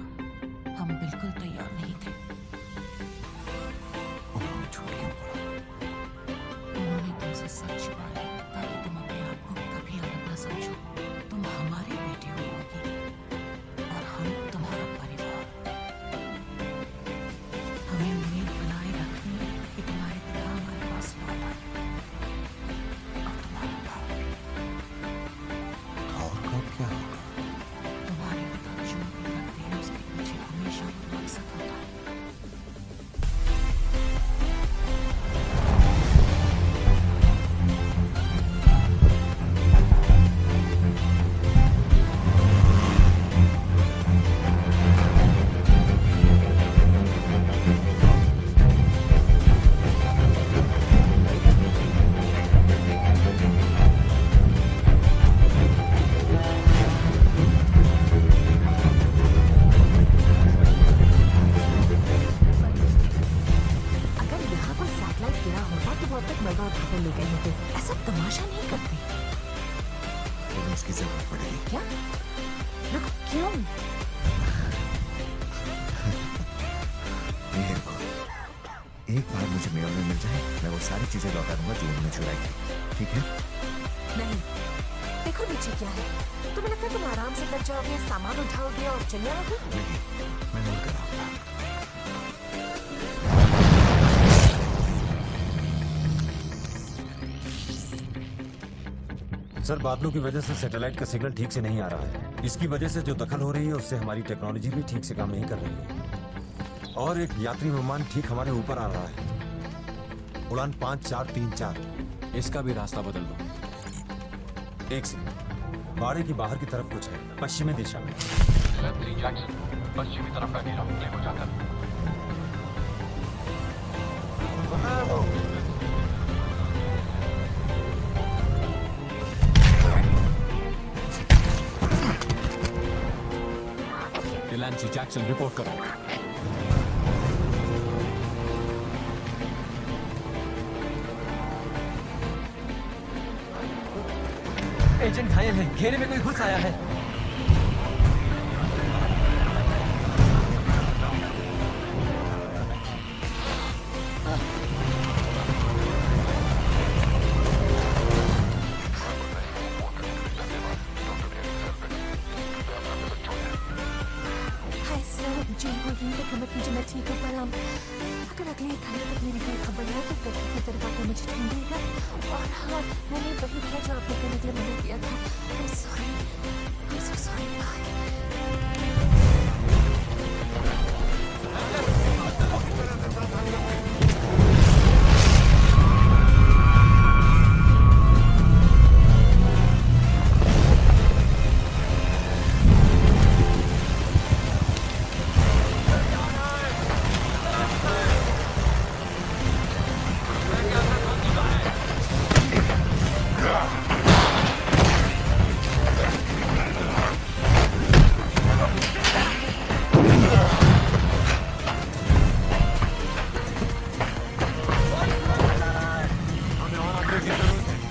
हम बिल्कुल तैयार नहीं थे। उन्होंने झूठ क्यों बोला? उन्होंने तुमसे सच छुपाया ताकि तुम अपने आप को कभी अलग न समझो। तुम हमारी बेटी होगी और हम तुम्हारा परिवार। हमें उम्मीद बनाए रखनी है कि तुम्हारे पिता हमारे पास लौट आए और तुम्हारा भाव भी। और कब क्या होगा? तुम्हारे पिता जो भी करते हैं उसके एक बार मुझे मेल में मिल जाए, मैं वो सारी चीजें लौटा दूंगा जो उन्होंने चुराई थी, ठीक है? नहीं, देखो नीचे क्या है। तुम्हें लगता है तुम आराम से कर जाओगे, सामान उठाओगे और चले आओगे? नहीं, मैं नोट कर रहा हूँ। सर, बादलों की वजह से सैटेलाइट का सिग्नल ठीक से नहीं आ रहा है। इसकी वजह से जो दखल हो रही है उससे हमारी टेक्नोलॉजी भी ठीक से काम नहीं कर रही है। और एक यात्री विमान ठीक हमारे ऊपर आ रहा है, उड़ान 5434। इसका भी रास्ता बदल दो। एक सेकंड, बाड़े की बाहर की तरफ कुछ है, पश्चिमी दिशा में। पश्चिमी तरफ का घेराव हो जाकर डिलांसी जैक्सन रिपोर्ट करो। एजेंट घायल है, घेरे में कोई घुस आया है। ठीक है, पर अगर अगले 1 घंटे तक मेरी कोई खबर है तो व्यक्ति की तरफ आकर मुझे ढूंढेगा। और हाँ, मैंने वही किया जो आपने करने के लिए मना किया था। I'm sorry, I'm so sorry, bye.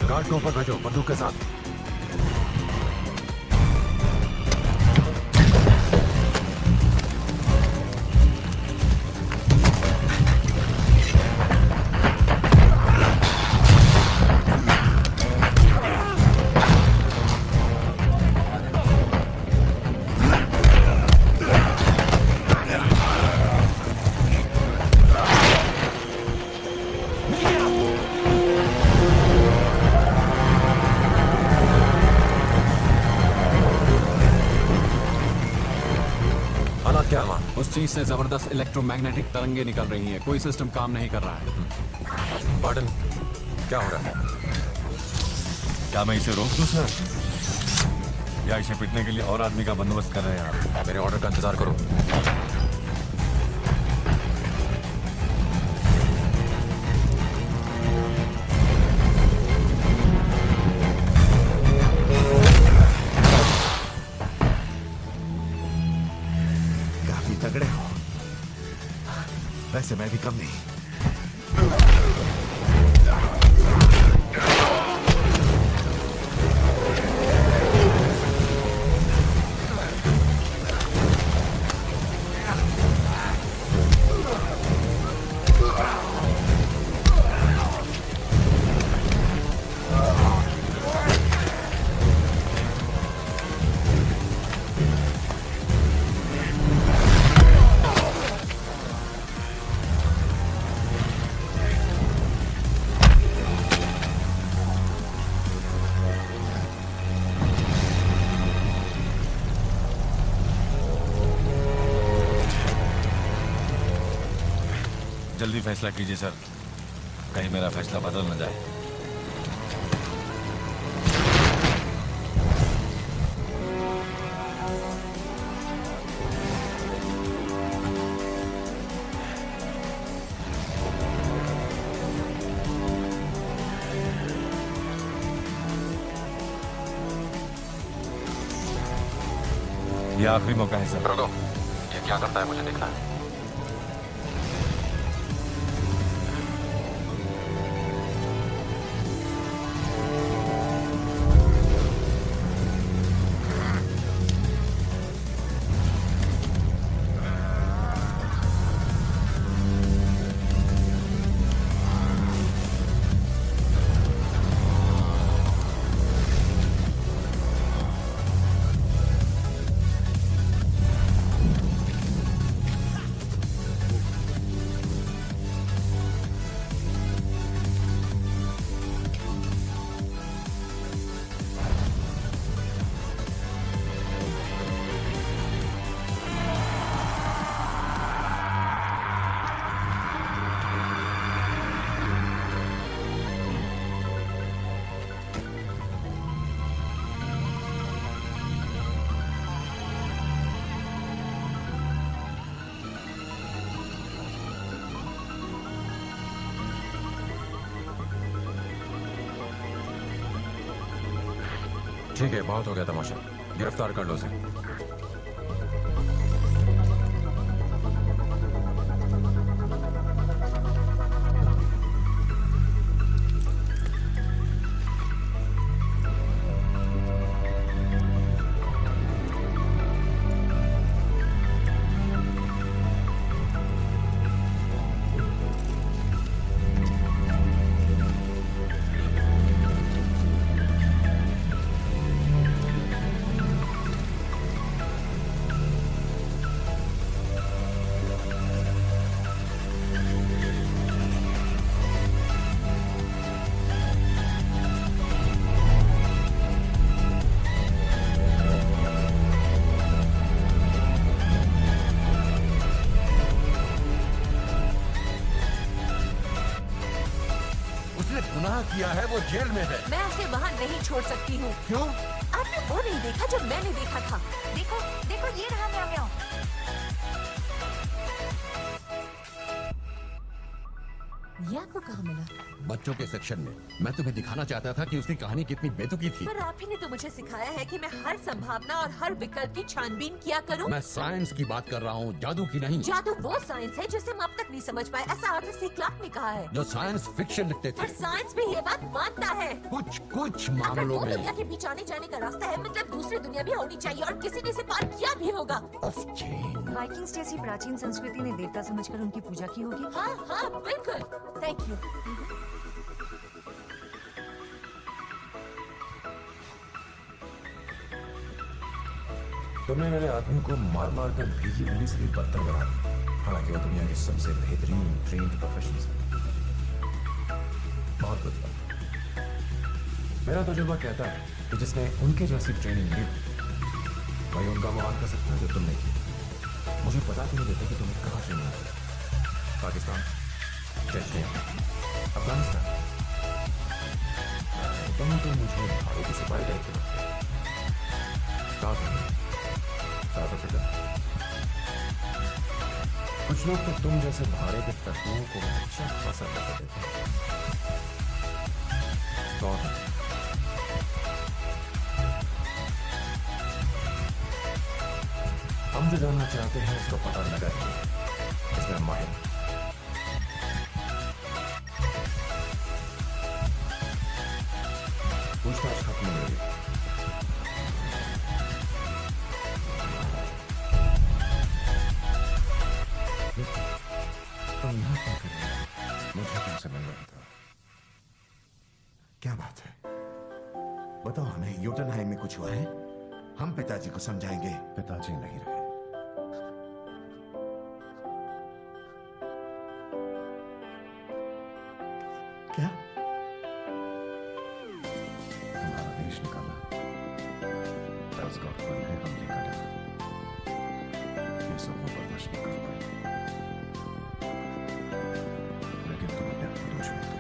Guard को ऊपर भेजो, बंदूक के साथ। उस चीज से जबरदस्त इलेक्ट्रोमैग्नेटिक तरंगे निकल रही हैं। कोई सिस्टम काम नहीं कर रहा है। पार्डन, क्या हो रहा है? क्या मैं इसे रोक दूं सर, या इसे पीटने के लिए और आदमी का बंदोबस्त कर रहे हैं आप? मेरे ऑर्डर का इंतजार करो। तगड़े हो, वैसे मैं भी कम नहीं। जल्दी फैसला कीजिए सर, कहीं मेरा फैसला बदल न जाए। ये आखिरी मौका है सर। रुको, ये क्या करता है मुझे देखना है। ठीक है, बहुत हो गया तमाशा। गिरफ्तार कर लो उसे। किया है वो जेल में है। मैं उसे वहाँ नहीं छोड़ सकती हूँ। क्यों? आपने वो नहीं देखा जो मैंने देखा था। देखो देखो, ये रहा म्याऊ म्याऊ। ये आपको कहाँ मिला? बच्चों के सेक्शन में। मैं तुम्हें दिखाना चाहता था कि उसकी कहानी कितनी बेतुकी थी। पर आप ही ने तो मुझे सिखाया है कि मैं हर संभावना और हर विकल्प की छानबीन किया करूं। मैं साइंस की बात कर रहा हूँ, जादू की नहीं। जादू वो साइंस है जिसे हम अब तक नहीं समझ पाए, ऐसा आर्थर सी क्लार्क ने कहा है। जो साइंस फिक्शन लिखते थे। पर साइंस भी ये बात मानता है। कुछ मामलों में दुनिया के बीच आने जाने का रास्ता है, मतलब दूसरी दुनिया भी होनी चाहिए और किसी ने इसे पार किया भी होगा। वाइकिंग्स जैसी प्राचीन संस्कृति ने देवता समझकर उनकी पूजा की होगी। हाँ हाँ बिल्कुल। Thank you. तुमने मेरे आदमी को मार मार कर भीगी उंगली से भी बदतर बना दी। हालांकि वो दुनिया के सबसे बेहतरीन ट्रेन्ड प्रोफेशनल्स हैं। बहुत कुछ बात। मेरा तजुर्बा कहता है कि जिसने उनके जैसी ट्रेनिंग ली वही उनका महान कर सकता है जो तुमने की। मुझे पता भी नहीं देते कि तुम्हें कहाँ ट्रेनिंग मिली। पाकिस्तान, चेचनिया, अफगानिस्तान। तुम तो मुझे भाड़े की सिपाही टाइप के लगते हो। South Africa. कुछ लोग तो तुम जैसे भाड़े के तत्वों को अच्छा खासा पैसा देते हैं। कौन? हम जो जानना चाहते हैं उसका पता लगाएंगे। इसमें माहिर। पूछताछ खत्म हो गई। तुम यहाँ क्या कर रहे हो? मुझे तुमसे मिल रहा था। क्या बात है? बताओ हमें, योटनहाइम में कुछ हुआ है? हम पिताजी को समझाएंगे। पिताजी नहीं रहे। क्या? तुम्हारा देश निकाला। एस्गार्ड पर है हमले का डर। ये सब वो बर्दाश्त नहीं कर पाए। लेकिन तुम अपने आप को दोष मत दो।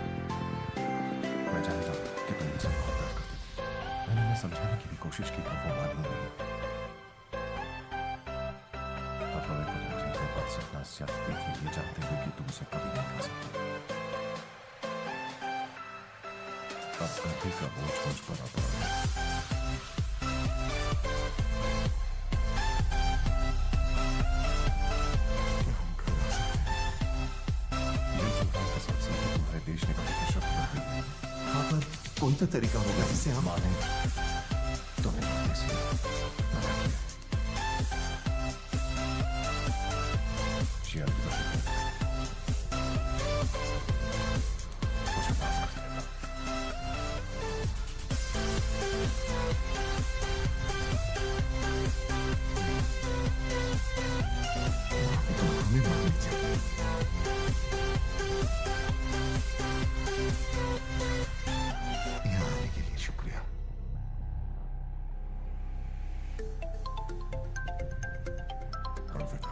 मैं जानता हूं कि तुम इनसे बहुत प्यार करते थे। मैंने उन्हें समझाने की भी कोशिश की पर वो मानी नहीं। अब हमें को तुम्हारी हर बात से अपना ज्यादा देखिए, ये जानते हुए कि तुम उसे कभी नहीं खा सकते। अब गलती का बोझ मुझ पर आ पड़ा है। देश ने कभी शब्द नहीं। हाँ, पर कोई तो तरीका होगा जिससे हम माने तुम्हें मानने से मना किया। शेयर मुझे माफ कर देना। तो हमें माननी चाहिए। यहाँ आने के लिए शुक्रिया। अलविदा।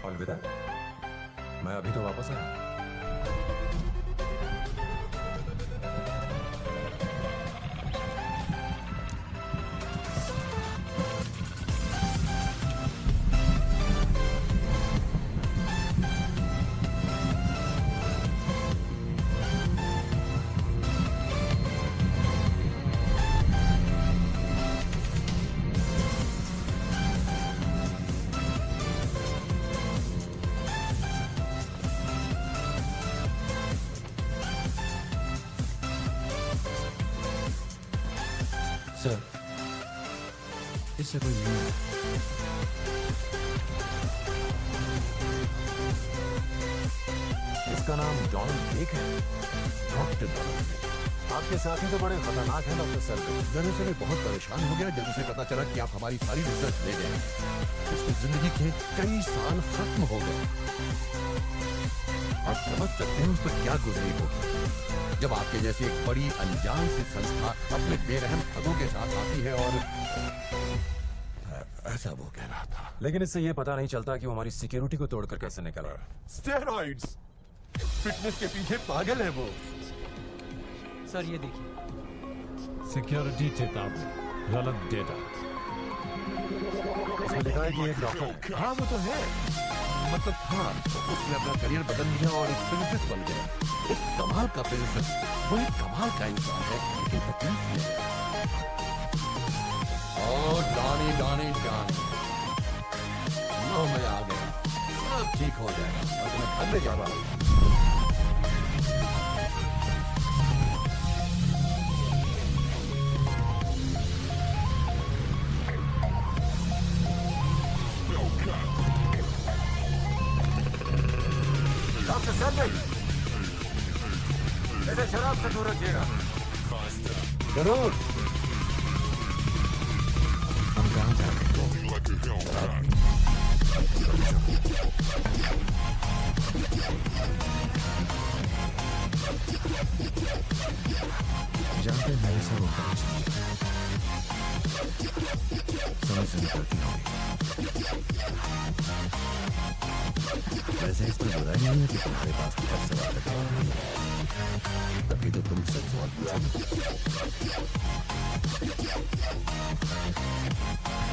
अलविदा। मैं अभी तो वापस आया। सर, इससे कोई नहीं है। इसका नाम डोनाल्ड पेक है। Doctor Donald pack. आपके साथी तो बड़े खतरनाक हैं डॉक्टर सर। दरअसल मैं बहुत परेशान हो गया जब उसे पता चला कि आप हमारी सारी रिसर्च ले गए। उसकी जिंदगी के कई साल खत्म हो गए। आप समझ सकते हैं उस पर क्या गुजरी होगी जब आपके जैसी एक बड़ी अनजान सी संस्था अपने बेरहम ठगों के साथ आती है। और ऐसा वो कह रहा था। लेकिन इससे ये पता नहीं चलता कि वो हमारी सिक्योरिटी को तोड़कर कैसे निकला। स्टेरॉइड्स, फिटनेस के पीछे पागल है वो। सर ये देखिए, सिक्योरिटी चेतावनी, गलत डेटा। इसमें लिखा है कि एक डॉक्टर। हाँ वो तो है, मतलब हाँ, उसने अपना करियर बदल दिया और एक फिजिसिस्ट बन गया। एक कमाल का फिजिसिस्ट, वो एक कमाल का इंसान है, लेकिन तकलीफ है। और डानी डानी डानी, नो मैं आ गया, सब ठीक हो जाएगा। और मैं घर में जा रहा हूँ। डॉक्टर सर, इसे शराब से दूर रखिएगा। जरूर। हम कहाँ जा रहे हैं? जानते हैं मेरे सब होता है, समझ से निकलती होगी। वैसे इस पर बुराई नहीं है कि तुम्हारे पास बहुत सवाल है, तभी तो तुम सब सवाल पूछो।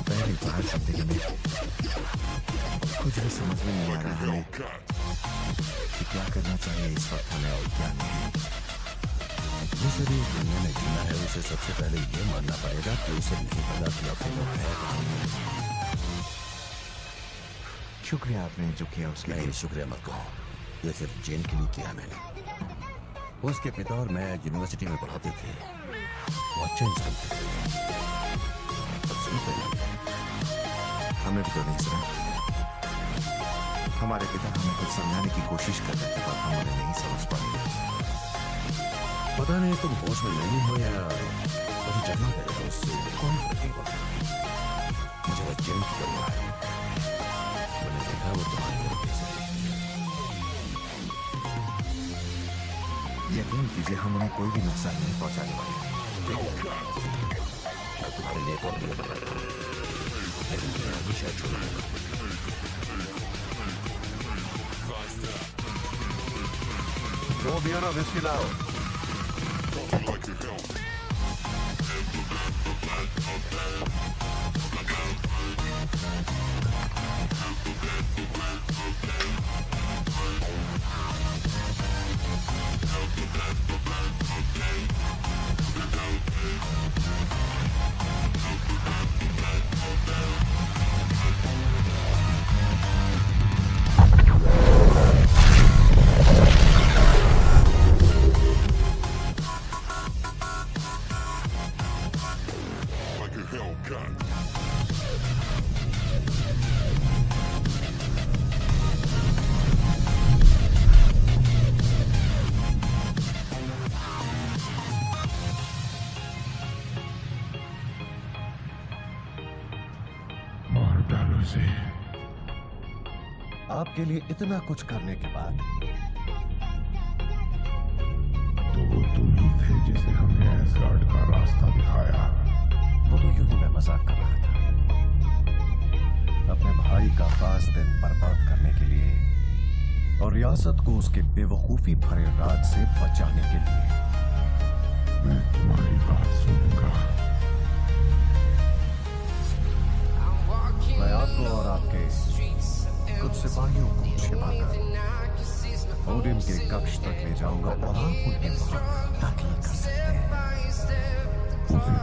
पहली बार जिंदगी में कुछ भी समझ में नहीं आ रहा है कि क्या करना चाहिए इस वक्त हमें और क्या नहीं। जिसे भी इस दुनिया में जीना है उसे सबसे पहले ये मानना पड़ेगा कि उसे नहीं पता कि अपने लोग है कहाँ। शुक्रिया आपने जो किया उसके लिए। शुक्रिया मत कहो, ये सिर्फ जेन के लिए किया मैंने। उसके पिता और मैं यूनिवर्सिटी में पढ़ाते थे, वो अच्छे इंसान थे। हमें भी तो नहीं सुना। हमारे पिता हमें कुछ समझाने की कोशिश कर रहे थे पर हम उन्हें नहीं समझ पाए। पता नहीं तुम होश में नहीं हो या मुझे जमा गए हो, उससे कोई फर्क नहीं पड़ता। मुझे बस जेन की करना है। मैंने देखा वो तुम्हारे तरीके से। यकीन कीजिए हम उन्हें कोई भी नुकसान नहीं पहुंचाने वाले। तुम्हारे लिए बहुत भी लेकिन मैं हमेशा छोड़ूंगा। दो बियर और विस्की लाओ। आपके लिए इतना कुछ करने के बाद तो वो तुम ही थे जिसे हमने एसगार्ड का रास्ता दिखाया। वो तो यूं ही मैं मजाक कर रहा था, अपने भाई का खास दिन बर्बाद करने के लिए और रियासत को उसके बेवकूफी भरे राज से बचाने के लिए। मैं तुम्हारी बात सुनूंगा। मैं आपको और आपके कुछ सिपाहियों को छिपाकर ओडिन के कक्ष तक ले जाऊंगा और आप उनके वहां दाखिल कर सकते हैं। उसे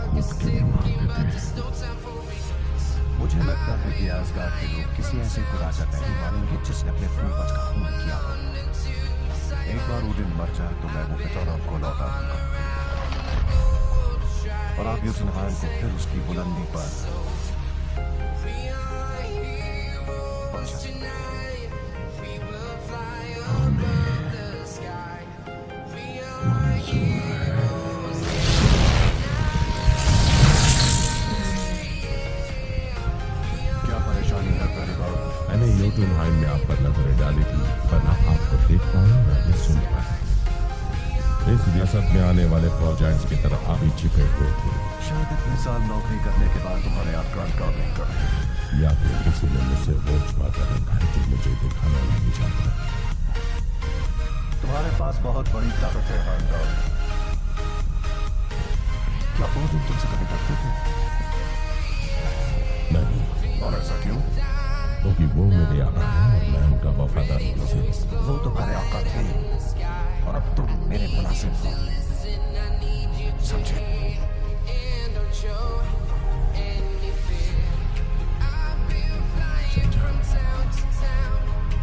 कूद के मार देते। मुझे लगता है कि एसगार्ड के लोग किसी ऐसे को राजा नहीं मानेंगे जिसने अपने पूर्वज का खून किया हो। एक बार ओडिन मर जाए तो मैं वो पितौरा को लौटा दूंगा। और आप यूटनहाइम को फिर उसकी बुलंदी पर पहुंचा सकते हैं। क्या परेशानी है पहले बार? मैंने यूटनहाइम में आप पर नजरें डाली थी, पर ना आपको देख पाया ना ही सुन पाया। इस रियासत में आने वाले प्रोजेक्ट्स की तरफ आप ही छिपे हुए थे। शायद इतने साल नौकरी करने के बाद तुम्हारे आक्रांत काम नहीं कर रहे, या फिर किसी ने मुझसे वो छुपाकर रखा है जो मुझे दिखाना नहीं चाहता। तुम्हारे पास बहुत बड़ी ताकत है हानदार। क्या वो दिन तुमसे कभी डरते थे? नहीं। और ऐसा क्यों? क्योंकि वो मेरे आका है और मैं उनका वफादार मुनासिब। वो तुम्हारे आका थे और अब तुम मेरे मुनासिब हो, समझे?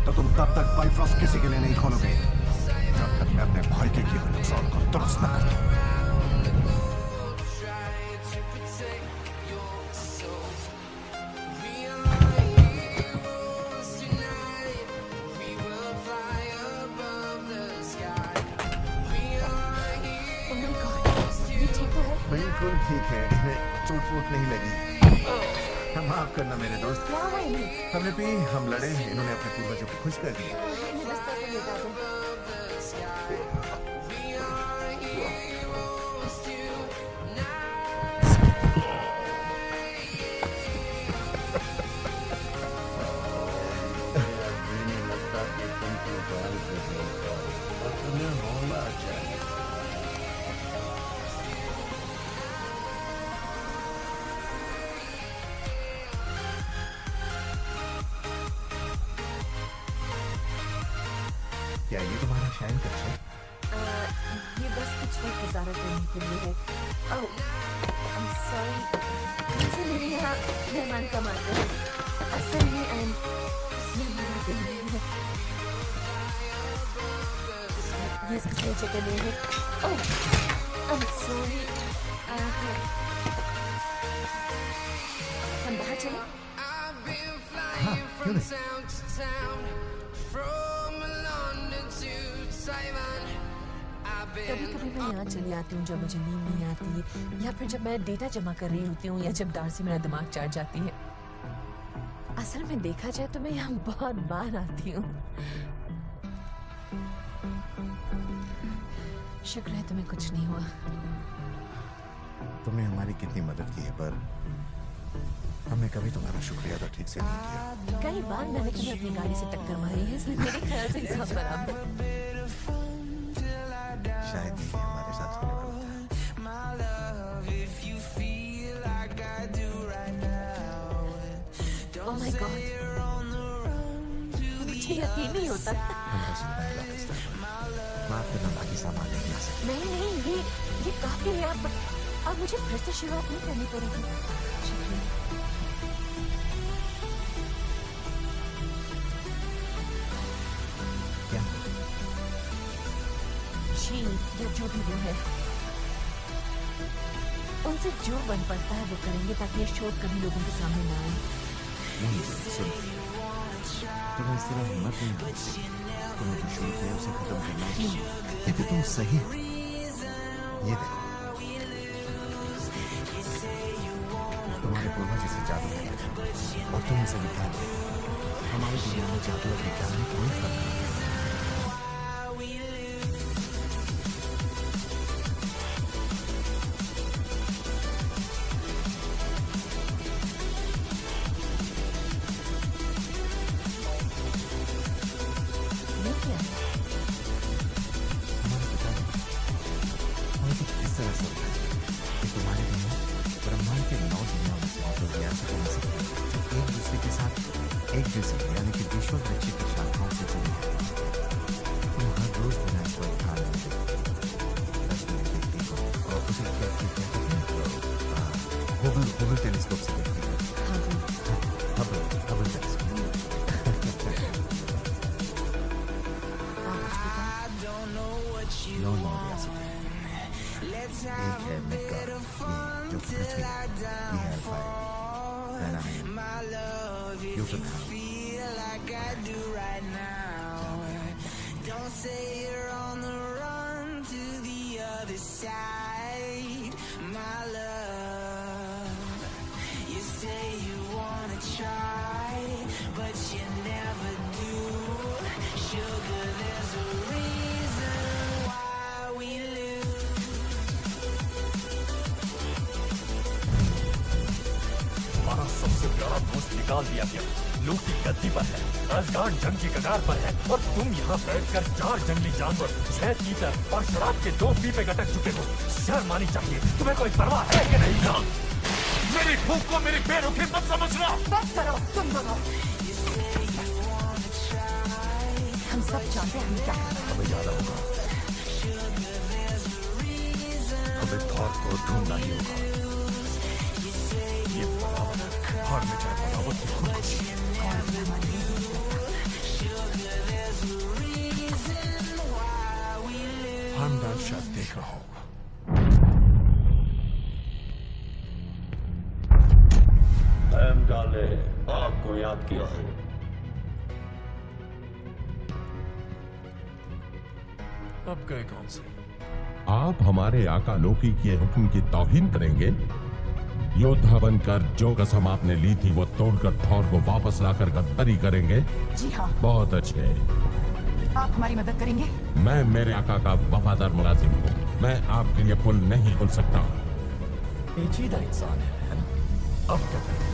तो तुम तब तक बाइफ्रॉस्ट किसी के लिए नहीं खोलोगे जब तक मैं अपने भाई के किए हुए नुकसान को दुरुस्त न कर दूं। बिल्कुल ठीक है, इन्हें चोट वोट नहीं लगी। हम माफ करना मेरे दोस्त। हमने पी, हम लड़े, इन्होंने अपने पूर्वजों को खुश कर दिया। क्या ये तुम्हारा शाइन कक्ष है? ये बस कुछ वक्त गुजारा करने के लिए है। ओह, I'm sorry। वैसे मेरे यहाँ मेहमान कम आते हैं। असल में ये मेरा दिन है। ये इसकी सही जगह नहीं है। ओह, I'm sorry। हम बाहर चलें? हाँ, क्यों नहीं? कभी कभी मैं यहाँ चली आती हूँ जब मुझे नींद नहीं आती, या फिर जब मैं डेटा जमा कर रही होती हूँ, या जब डार्सी मेरा दिमाग चाट जाती है। असल में देखा जाए तो मैं यहाँ बहुत बार आती हूँ। शुक्र है तुम्हें कुछ नहीं हुआ। तुमने हमारी कितनी मदद की है, पर हमने कभी तुम्हारा शुक्रिया अदा ठीक से नहीं किया। कई बार मैंने तुम्हें अपनी गाड़ी से टक्कर मारी है, इसलिए मेरे ख्याल से हिसाब बराबर। शायद ये हमारे साथ होने वाला था। Oh my God, मुझे यकीन नहीं होता। हमारा जिंदा है वापस तक। माफ करना, बाकी सामान नहीं आ सकते। नहीं, ये काफी है। अब मुझे फिर से शुरुआत नहीं करनी पड़ेगी। शुक्रिया। क्या? या जो भी वो है, उनसे जो बन पड़ता है वो करेंगे ताकि ये शोध कभी लोगों के सामने ना आए। नहीं, सुन, तुम्हें इस तरह हिम्मत नहीं होती। तुम्हें जो शुरू किया उसे खत्म करना चाहिए, क्योंकि तुम सही हो। ये देखो, तुम्हारे पूर्वज इसे जादू कहते थे और तुम इसे विज्ञान कहते हो। हमारी दुनिया में जादू और विज्ञान में कोई फर्क नहीं है। हबल टेलीस्कोप से देखती है। Hubble telescope. नो, एक है मिडगार्ड, ये जो पृथ्वी, ये है एल्फाइड, पहला है यूटनहाइम। Don't say you're on the run to the other side, my love. You say you wanna try, but you never do. Sugar, there's a reason why we lose. हमारा सबसे प्यारा दोस्त निकाल दिया गया, लूट की गद्दी पर है, असगार्ड जंग की कगार पर है, और तुम यहाँ बैठकर 4 जंगली जानवर, 6 चीतर और शराब के 2 पीपे गटक चुके हो। शर्म आनी चाहिए, तुम्हें कोई परवाह है कि नहीं? ना, मेरी भूख को मेरी बेरुखी मत समझना। बस करो तुम दोनों। हम सब जानते हैं हमें क्या करना है। हमें याद होगा, हमें थॉर को ढूंढना ही होगा। ये हार में चाहे बगावत की खुदकुशी। हमदर्द शायद देख रहा होगा। हेमदाल ने आपको याद किया है। अब गए कौन से? आप हमारे आका लोकी के हुक्म की तौहीन करेंगे? योद्धा बनकर जो कसम आपने ली थी वो तोड़कर थॉर को वापस लाकर गद्दारी करेंगे? जी हाँ। बहुत अच्छे। आप हमारी मदद करेंगे? मैं मेरे आका का वफादार मुलाजिम हूँ, मैं आपके लिए पुल नहीं खुल सकता। पेचीदा इंसान है ना? अब क्या करें?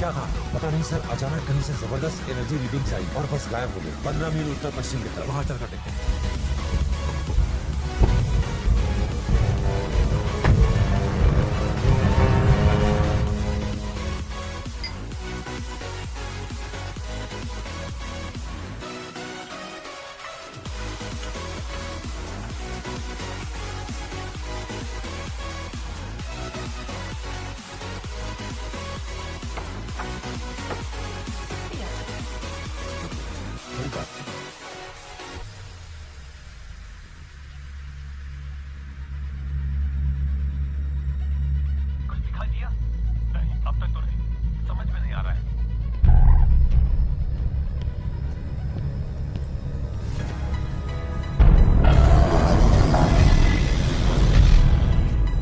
क्या था पता नहीं सर, अचानक कहीं से जबरदस्त एनर्जी रीडिंग्स आई और बस गायब हो गई। 15 मील उत्तर पश्चिम की तरफ। वहां चल कर देखते हैं।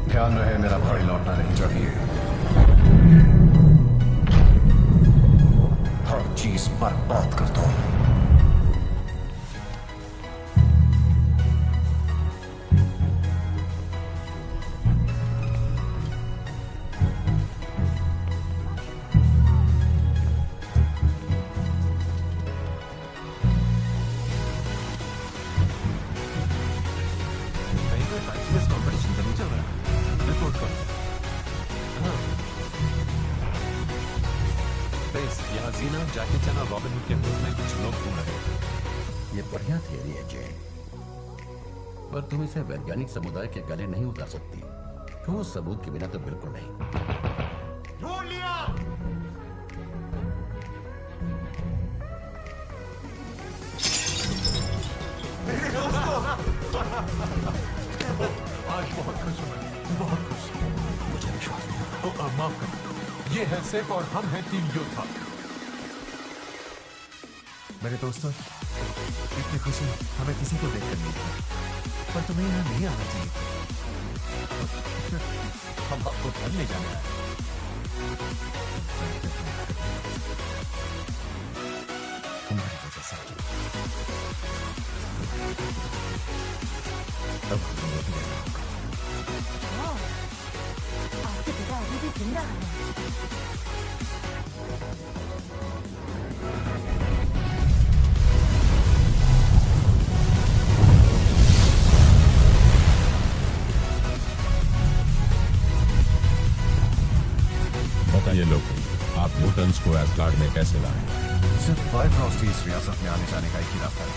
ध्यान रहे मेरा भाई लौटना नहीं चाहिए। हर चीज बर्बाद कर दो। कंपटीशन तो नहीं चल रहा है, रिपोर्ट करो। यहाँ जीना, जैकी चैन और रॉबिन हुड के में कुछ लोग घूम रहे हैं। ये बढ़िया थियरी है जैन, पर तुम इसे वैज्ञानिक समुदाय के गले नहीं उतार सकती। ठोस सबूत के बिना तो बिल्कुल नहीं। ढूंढ लिया। मेरे दोस्तों, आज बहुत खुश हूँ मैं, बहुत खुश। मुझे विश्वास नहीं हो रहा। माफ करना, ये है सेफ और हम हैं टीम योद्धा। मेरे दोस्तों, इतनी खुशी हमें किसी को देखकर नहीं थी, पर तुम्हें यहाँ नहीं आना चाहिए। हम आपको घर ले जाना है। तुम्हारी वजह से अब हमें भी रहना होगा। आपके पिता अभी भी जिंदा है। बताइए लोग, आप म्यूटेंट्स को एस्गार्ड में कैसे लाए? सिर्फ बायफ्रॉस्ट ही इस रियासत में आने जाने का एक ही रास्ता है।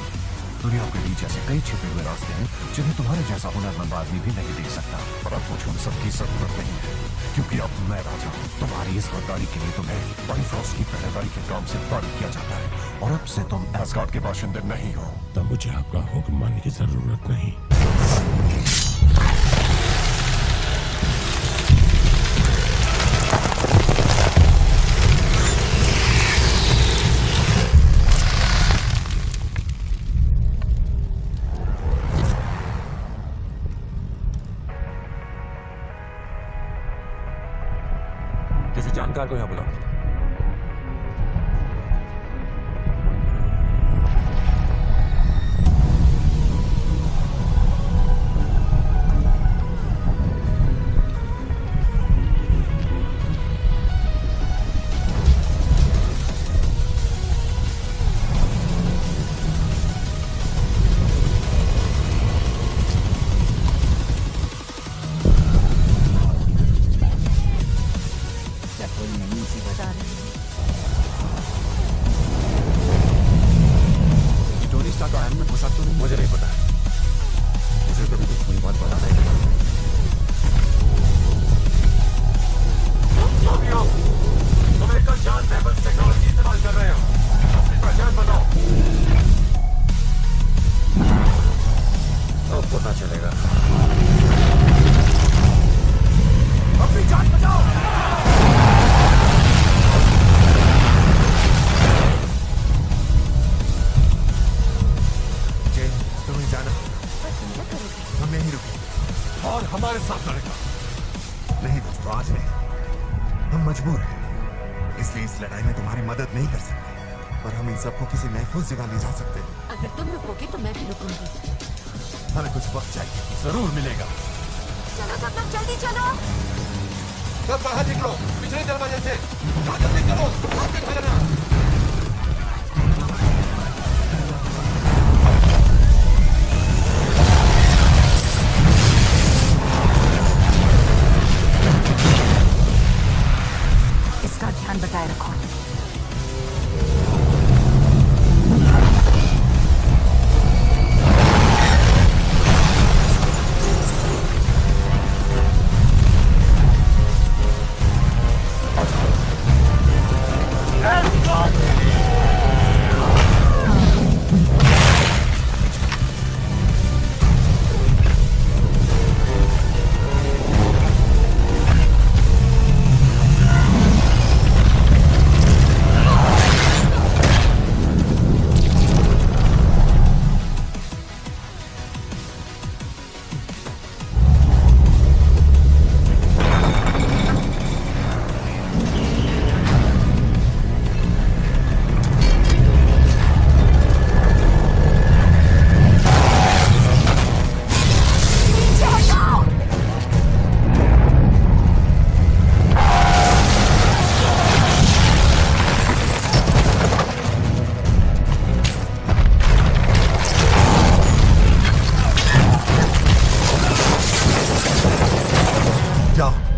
दुनिया के बीच ऐसे कई छिपे हुए रास्ते हैं जिन्हें तुम्हारे जैसा हुनरमंद आदमी भी नहीं देख सकता। पर अब मुझे उन सबकी जरूरत नहीं है, क्योंकि अब मैं राजा हूँ। तुम्हारी इस गद्दारी के लिए तुम्हें बायफ्रॉस्ट की पहरेदारी के काम से बाहर किया जाता है, और अब से तुम एस्गार्ड के बाशिंदे नहीं हो। तब मुझे आपका हुक्म मानने की जरूरत नहीं। किसी जानकार को यहाँ बुलाओ। मुझे नहीं पता, मुझे कभी कुछ कोई बात पता नहीं। तुम एक जान लेवल टेक्नोलॉजी इस्तेमाल कर रहे हो, अपनी पहचान बताओ। अब पता चलेगा। अपनी जान बचाओ। तुम्हें जाना, हम नहीं रुके और हमारे साथ लड़ेगा। नहीं दोस्तों, आज नहीं, हम मजबूर हैं, इसलिए इस लड़ाई में तुम्हारी मदद नहीं कर सकते, पर हम इन सबको किसी महफूज जगह ले जा सकते हैं। अगर तुम रुकोगे तो मैं भी रुकूंगी। हमें कुछ वक्त चाहिए। जरूर मिलेगा। चलो सब लोग जल्दी चलो। सब बाहर निकलो, पिछले दरवाजे से। जल्दी करो, आगे चलना। इसका ध्यान बताए रखो।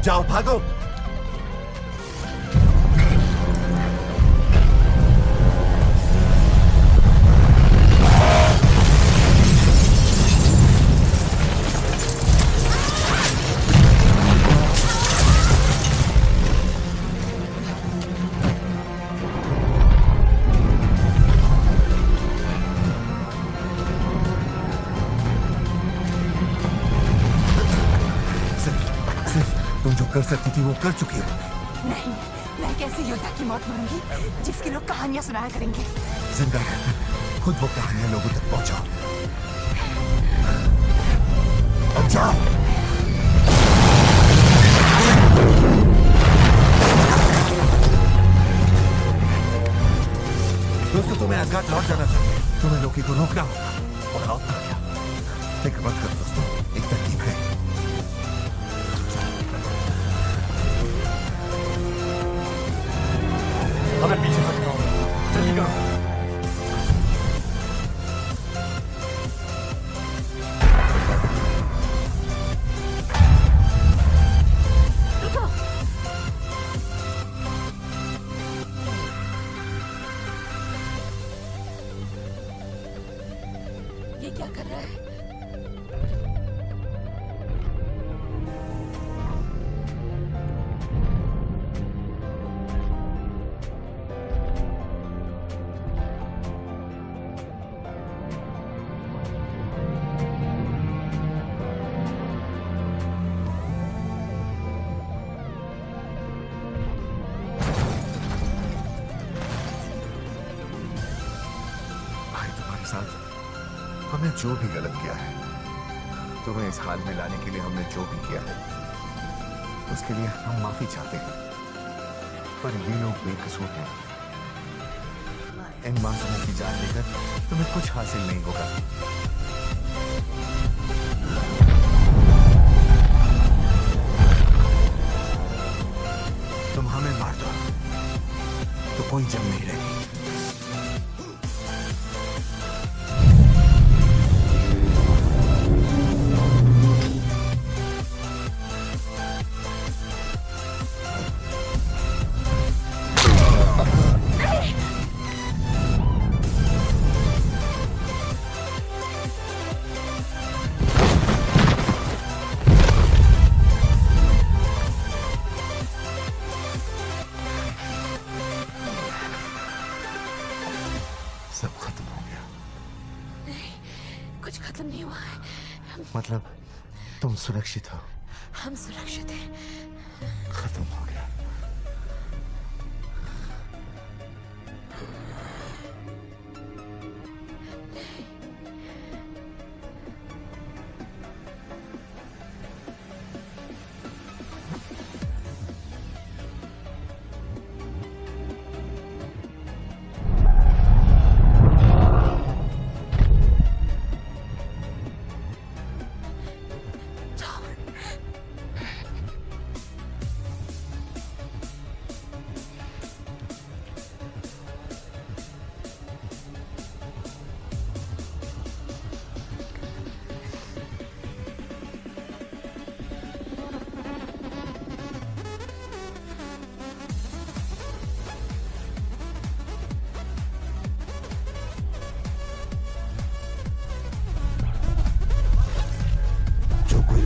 जाओ, भागो। तुम जो कर सकती थी वो कर चुकी हो। नहीं, मैं कैसे योद्धा की मौत मरूंगी जिसकी लोग कहानियां सुनाया करेंगे। जिंदा खुद वो कहानियां लोगों तक पहुंचाओ। अब जाओ। दोस्तों, तुम्हें एस्गार्ड लौट जाना चाहिए। तुम्हें लोकी को रोकना होगा। और लौट कर गया। फिक्र मत करो दोस्तों, एक तरकीब है। हमें पीछे हटना होगा। जल्दी करो। क्या कर रहा है? हमने जो भी गलत किया है, तुम्हें इस हाल में लाने के लिए हमने जो भी किया है, उसके लिए हम माफी चाहते हैं। पर ये लोग बेकसूर हैं। इन मासूमों की जान लेकर तुम्हें कुछ हासिल नहीं होगा। तुम हमें मार दो तो कोई जंग नहीं रहेगी। मतलब तुम सुरक्षित हो? हम सुरक्षित हैं। खत्म हो गया।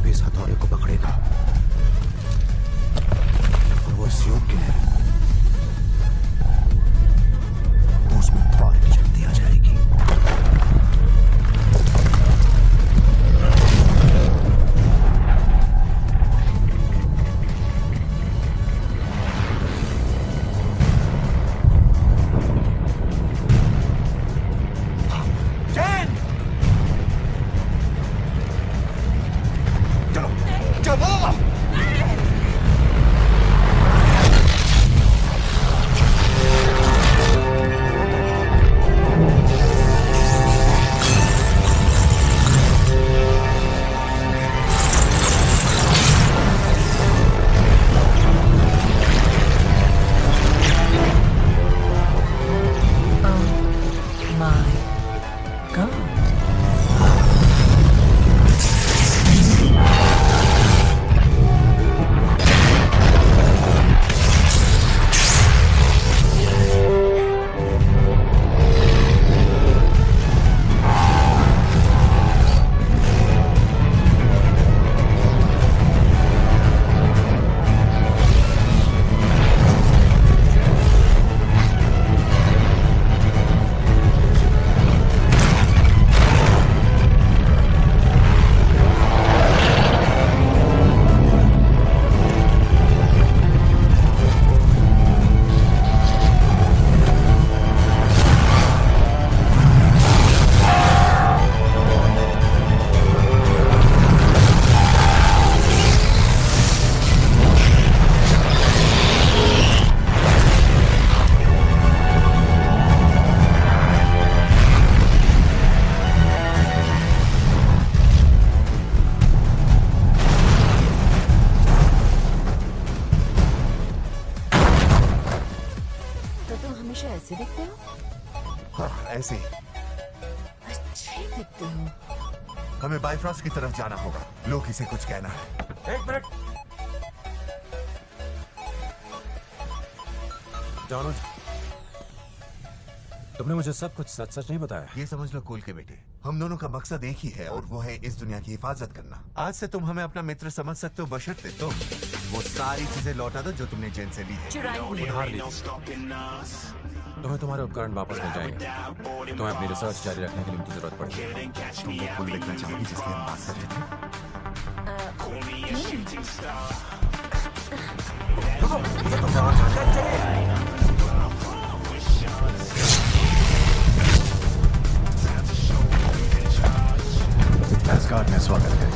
इस हथौड़े को पकड़ेगा और वो इस योग्य है, उसमें थॉर की शक्ति आ जाएगी। ऐसे दिखते हो? हाँ, ऐसे ही। अच्छे दिखते हो। हमें बाइफ्रॉस्ट की तरफ जाना होगा। लोकी से कुछ कहना है। एक मिनट। जानू, तुमने मुझे सब कुछ सच सच नहीं बताया। ये समझ लो कूल के बेटे, हम दोनों का मकसद एक ही है और वो है इस दुनिया की हिफाजत करना। आज से तुम हमें अपना मित्र समझ सकते हो, बशर्ते तुम वो सारी चीजें लौटा दो जो तुमने जेल से ली है। उधार लीजिए। तुम्हें तुम्हारे उपकरण वापस मिल जाएंगे। तुम्हें अपनी रिसर्च जारी रखने के लिए उनकी जरूरत पड़ेगी। तुम वो पुल देखना चाहोगी जिसकी हम बात कर रहे थे? एस्गार्ड में स्वागत है।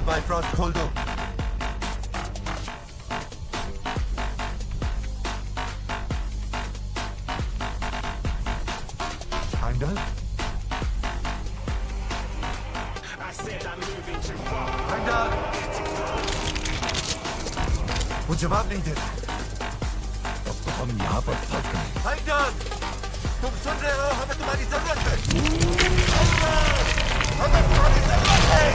बाइफ्रॉस्ट खोल दो। हाइमडल, वो जवाब नहीं दे रहा। अब तो हम यहाँ पर फंस गए। हाइमडल, तुम सुन रहे हो? हमें तुम्हारी जरूरत है। हमें तुम्हारी जरूरत है।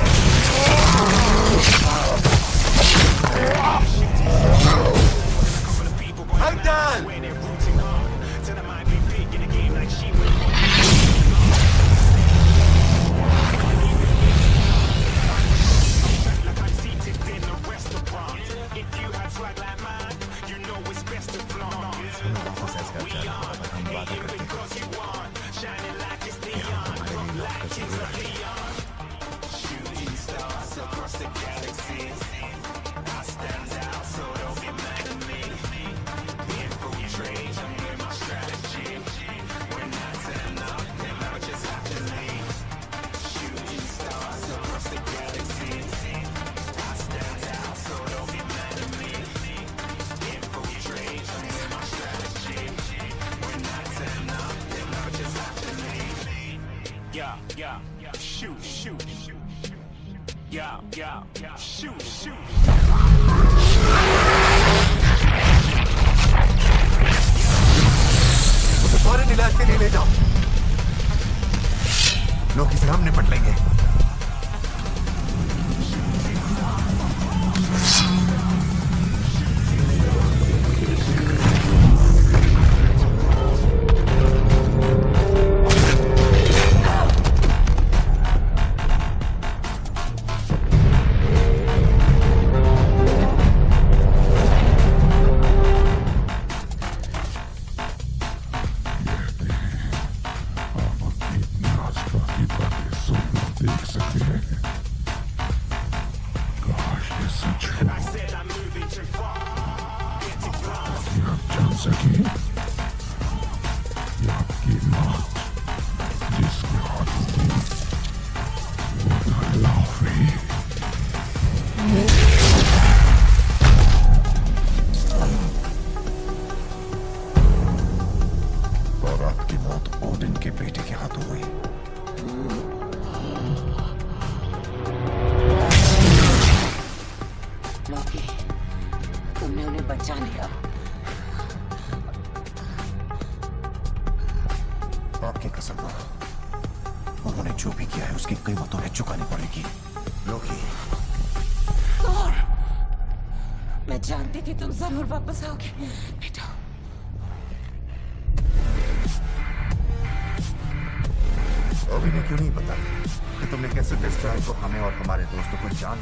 I'm done! फौरन इलाज के लिए ले जाओ। लोग इसे हम निपट लेंगे।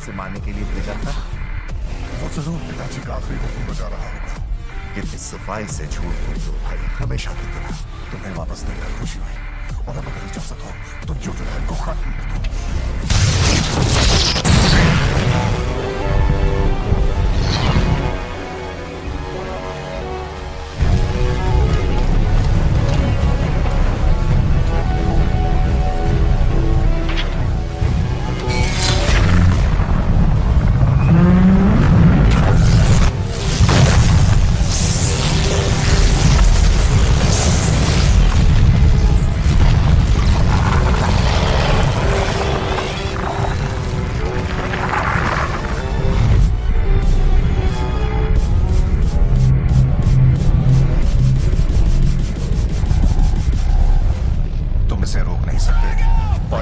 से मारने के लिए भेजा था। वो जरूर पिताजी का आखिरी हुक्म बजा रहा होगा। कितनी सफाई से झूठ बोलते हो भाई, हमेशा की तरह तुम्हें वापस देखकर खुशी हुई और अब अगर इजाजत हो तो जो जुलाई को खत्म कर दो।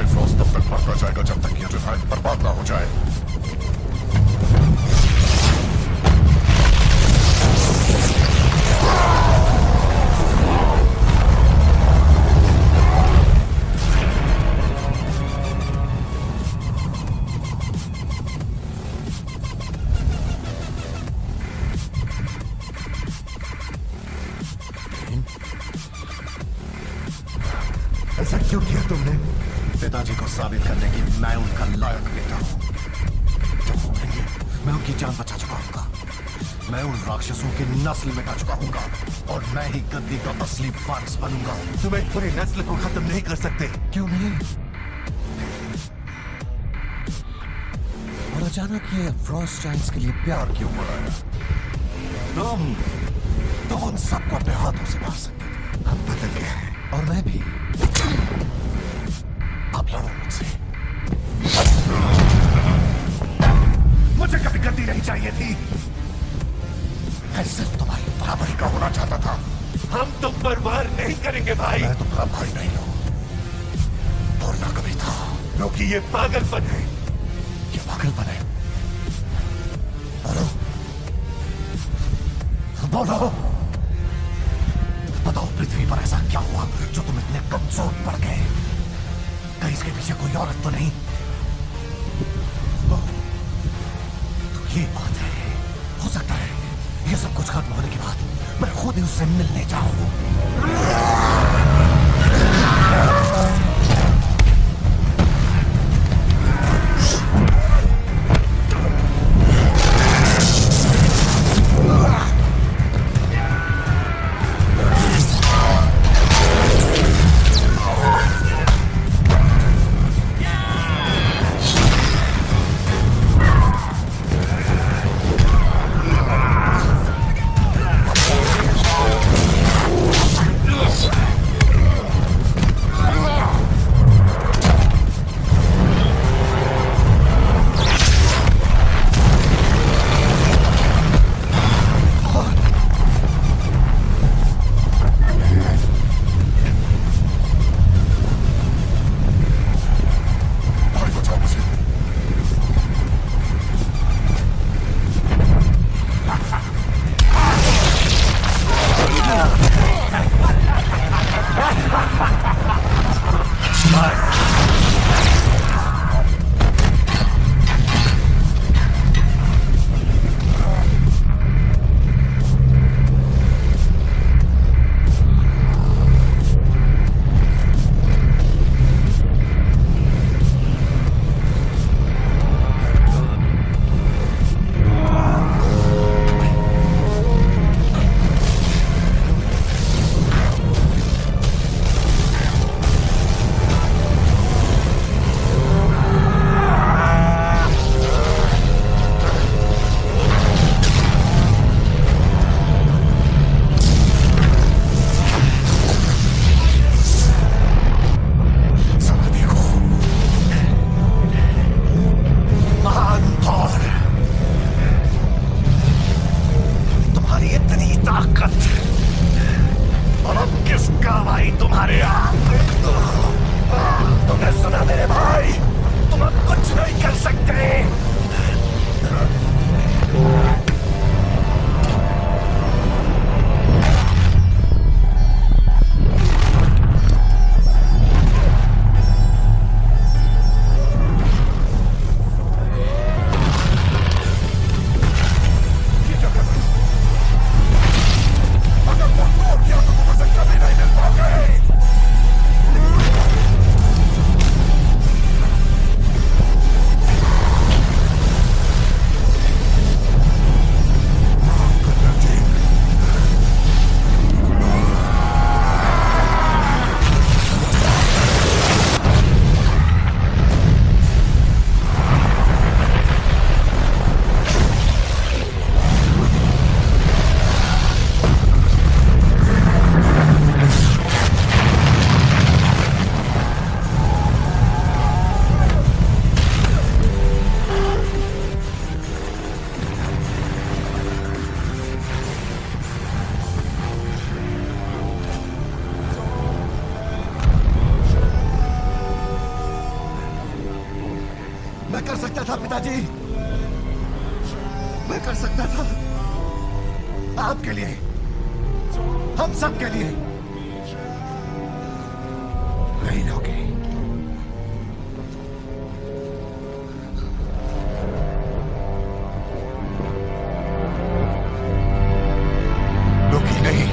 बाइफ्रॉस्ट तब तक बढ़ता जाएगा जब तक ये रिफाइन बर्बाद ना हो जाए। ऐसा क्यों किया तुमने? पिताजी को साबित करने की मैं उनका लायक बेटा हूं। जो हो गई है, मैं उनकी जान बचा चुका हूंगा। मैं उन राक्षसों की नस्ल मिटा चुका हूंगा और मैं ही गद्दी का असली वारिस बनूंगा। तुम एक पूरी नस्ल को खत्म नहीं कर सकते। क्यों नहीं? और अचानक ये फ्रॉस्ट जायंट्स के लिए प्यार क्यों बढ़ाया? तुम उन सबको अपने हाथों से मार सकते थे। हम बदल गए हैं और मैं भी। अब लड़ो मुझसे। मुझे कभी गद्दी नहीं चाहिए थी। मैं सिर्फ तुम्हारी बराबरी का होना चाहता था। हम तुम पर वार नहीं करेंगे भाई। मैं तुम्हारा भाई नहीं हूं और ना कभी था। क्योंकि ये पागलपन है। ये पागलपन है। बोलो बोलो, बताओ पृथ्वी पर ऐसा क्या हुआ जो तुम इतने कमजोर पड़ गए? कहीं इसके पीछे कोई औरत तो नहीं? तो ये बात है। हो सकता है ये सब कुछ खत्म होने के बाद मैं खुद ही उससे मिलने जाऊं। था पिताजी, मैं कर सकता था आपके लिए, हम सब के लिए। नहीं लोगे, लोगी नहीं।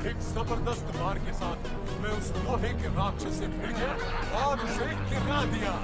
एक जबरदस्त वार के साथ मैं उस लोहे के राक्षस से भिड़ गया और उसे गिरा दिया।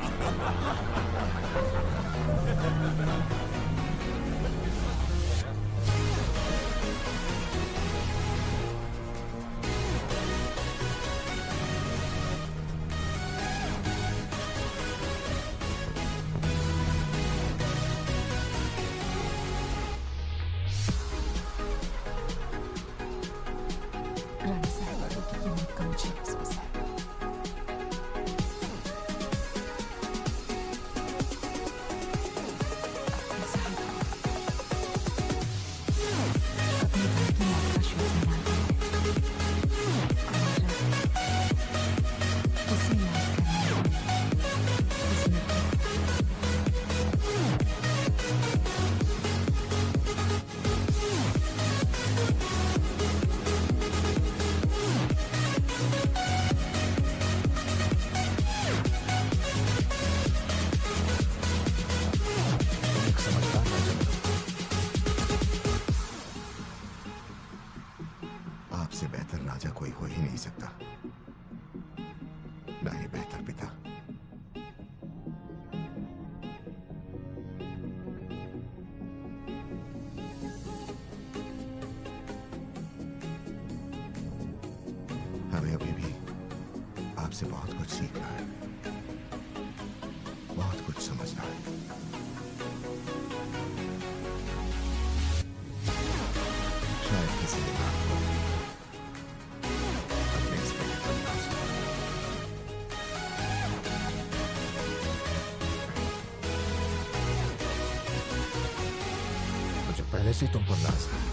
आपसे बेहतर राजा कोई हो ही नहीं सकता, ना ही बेहतर पिता। हमें अभी भी आपसे बहुत कुछ सीखना है, बहुत कुछ समझना है। शायद किसी दिन आपको अपने इस पे बदला सकूं। मुझे पहले से तुम पर नाज है।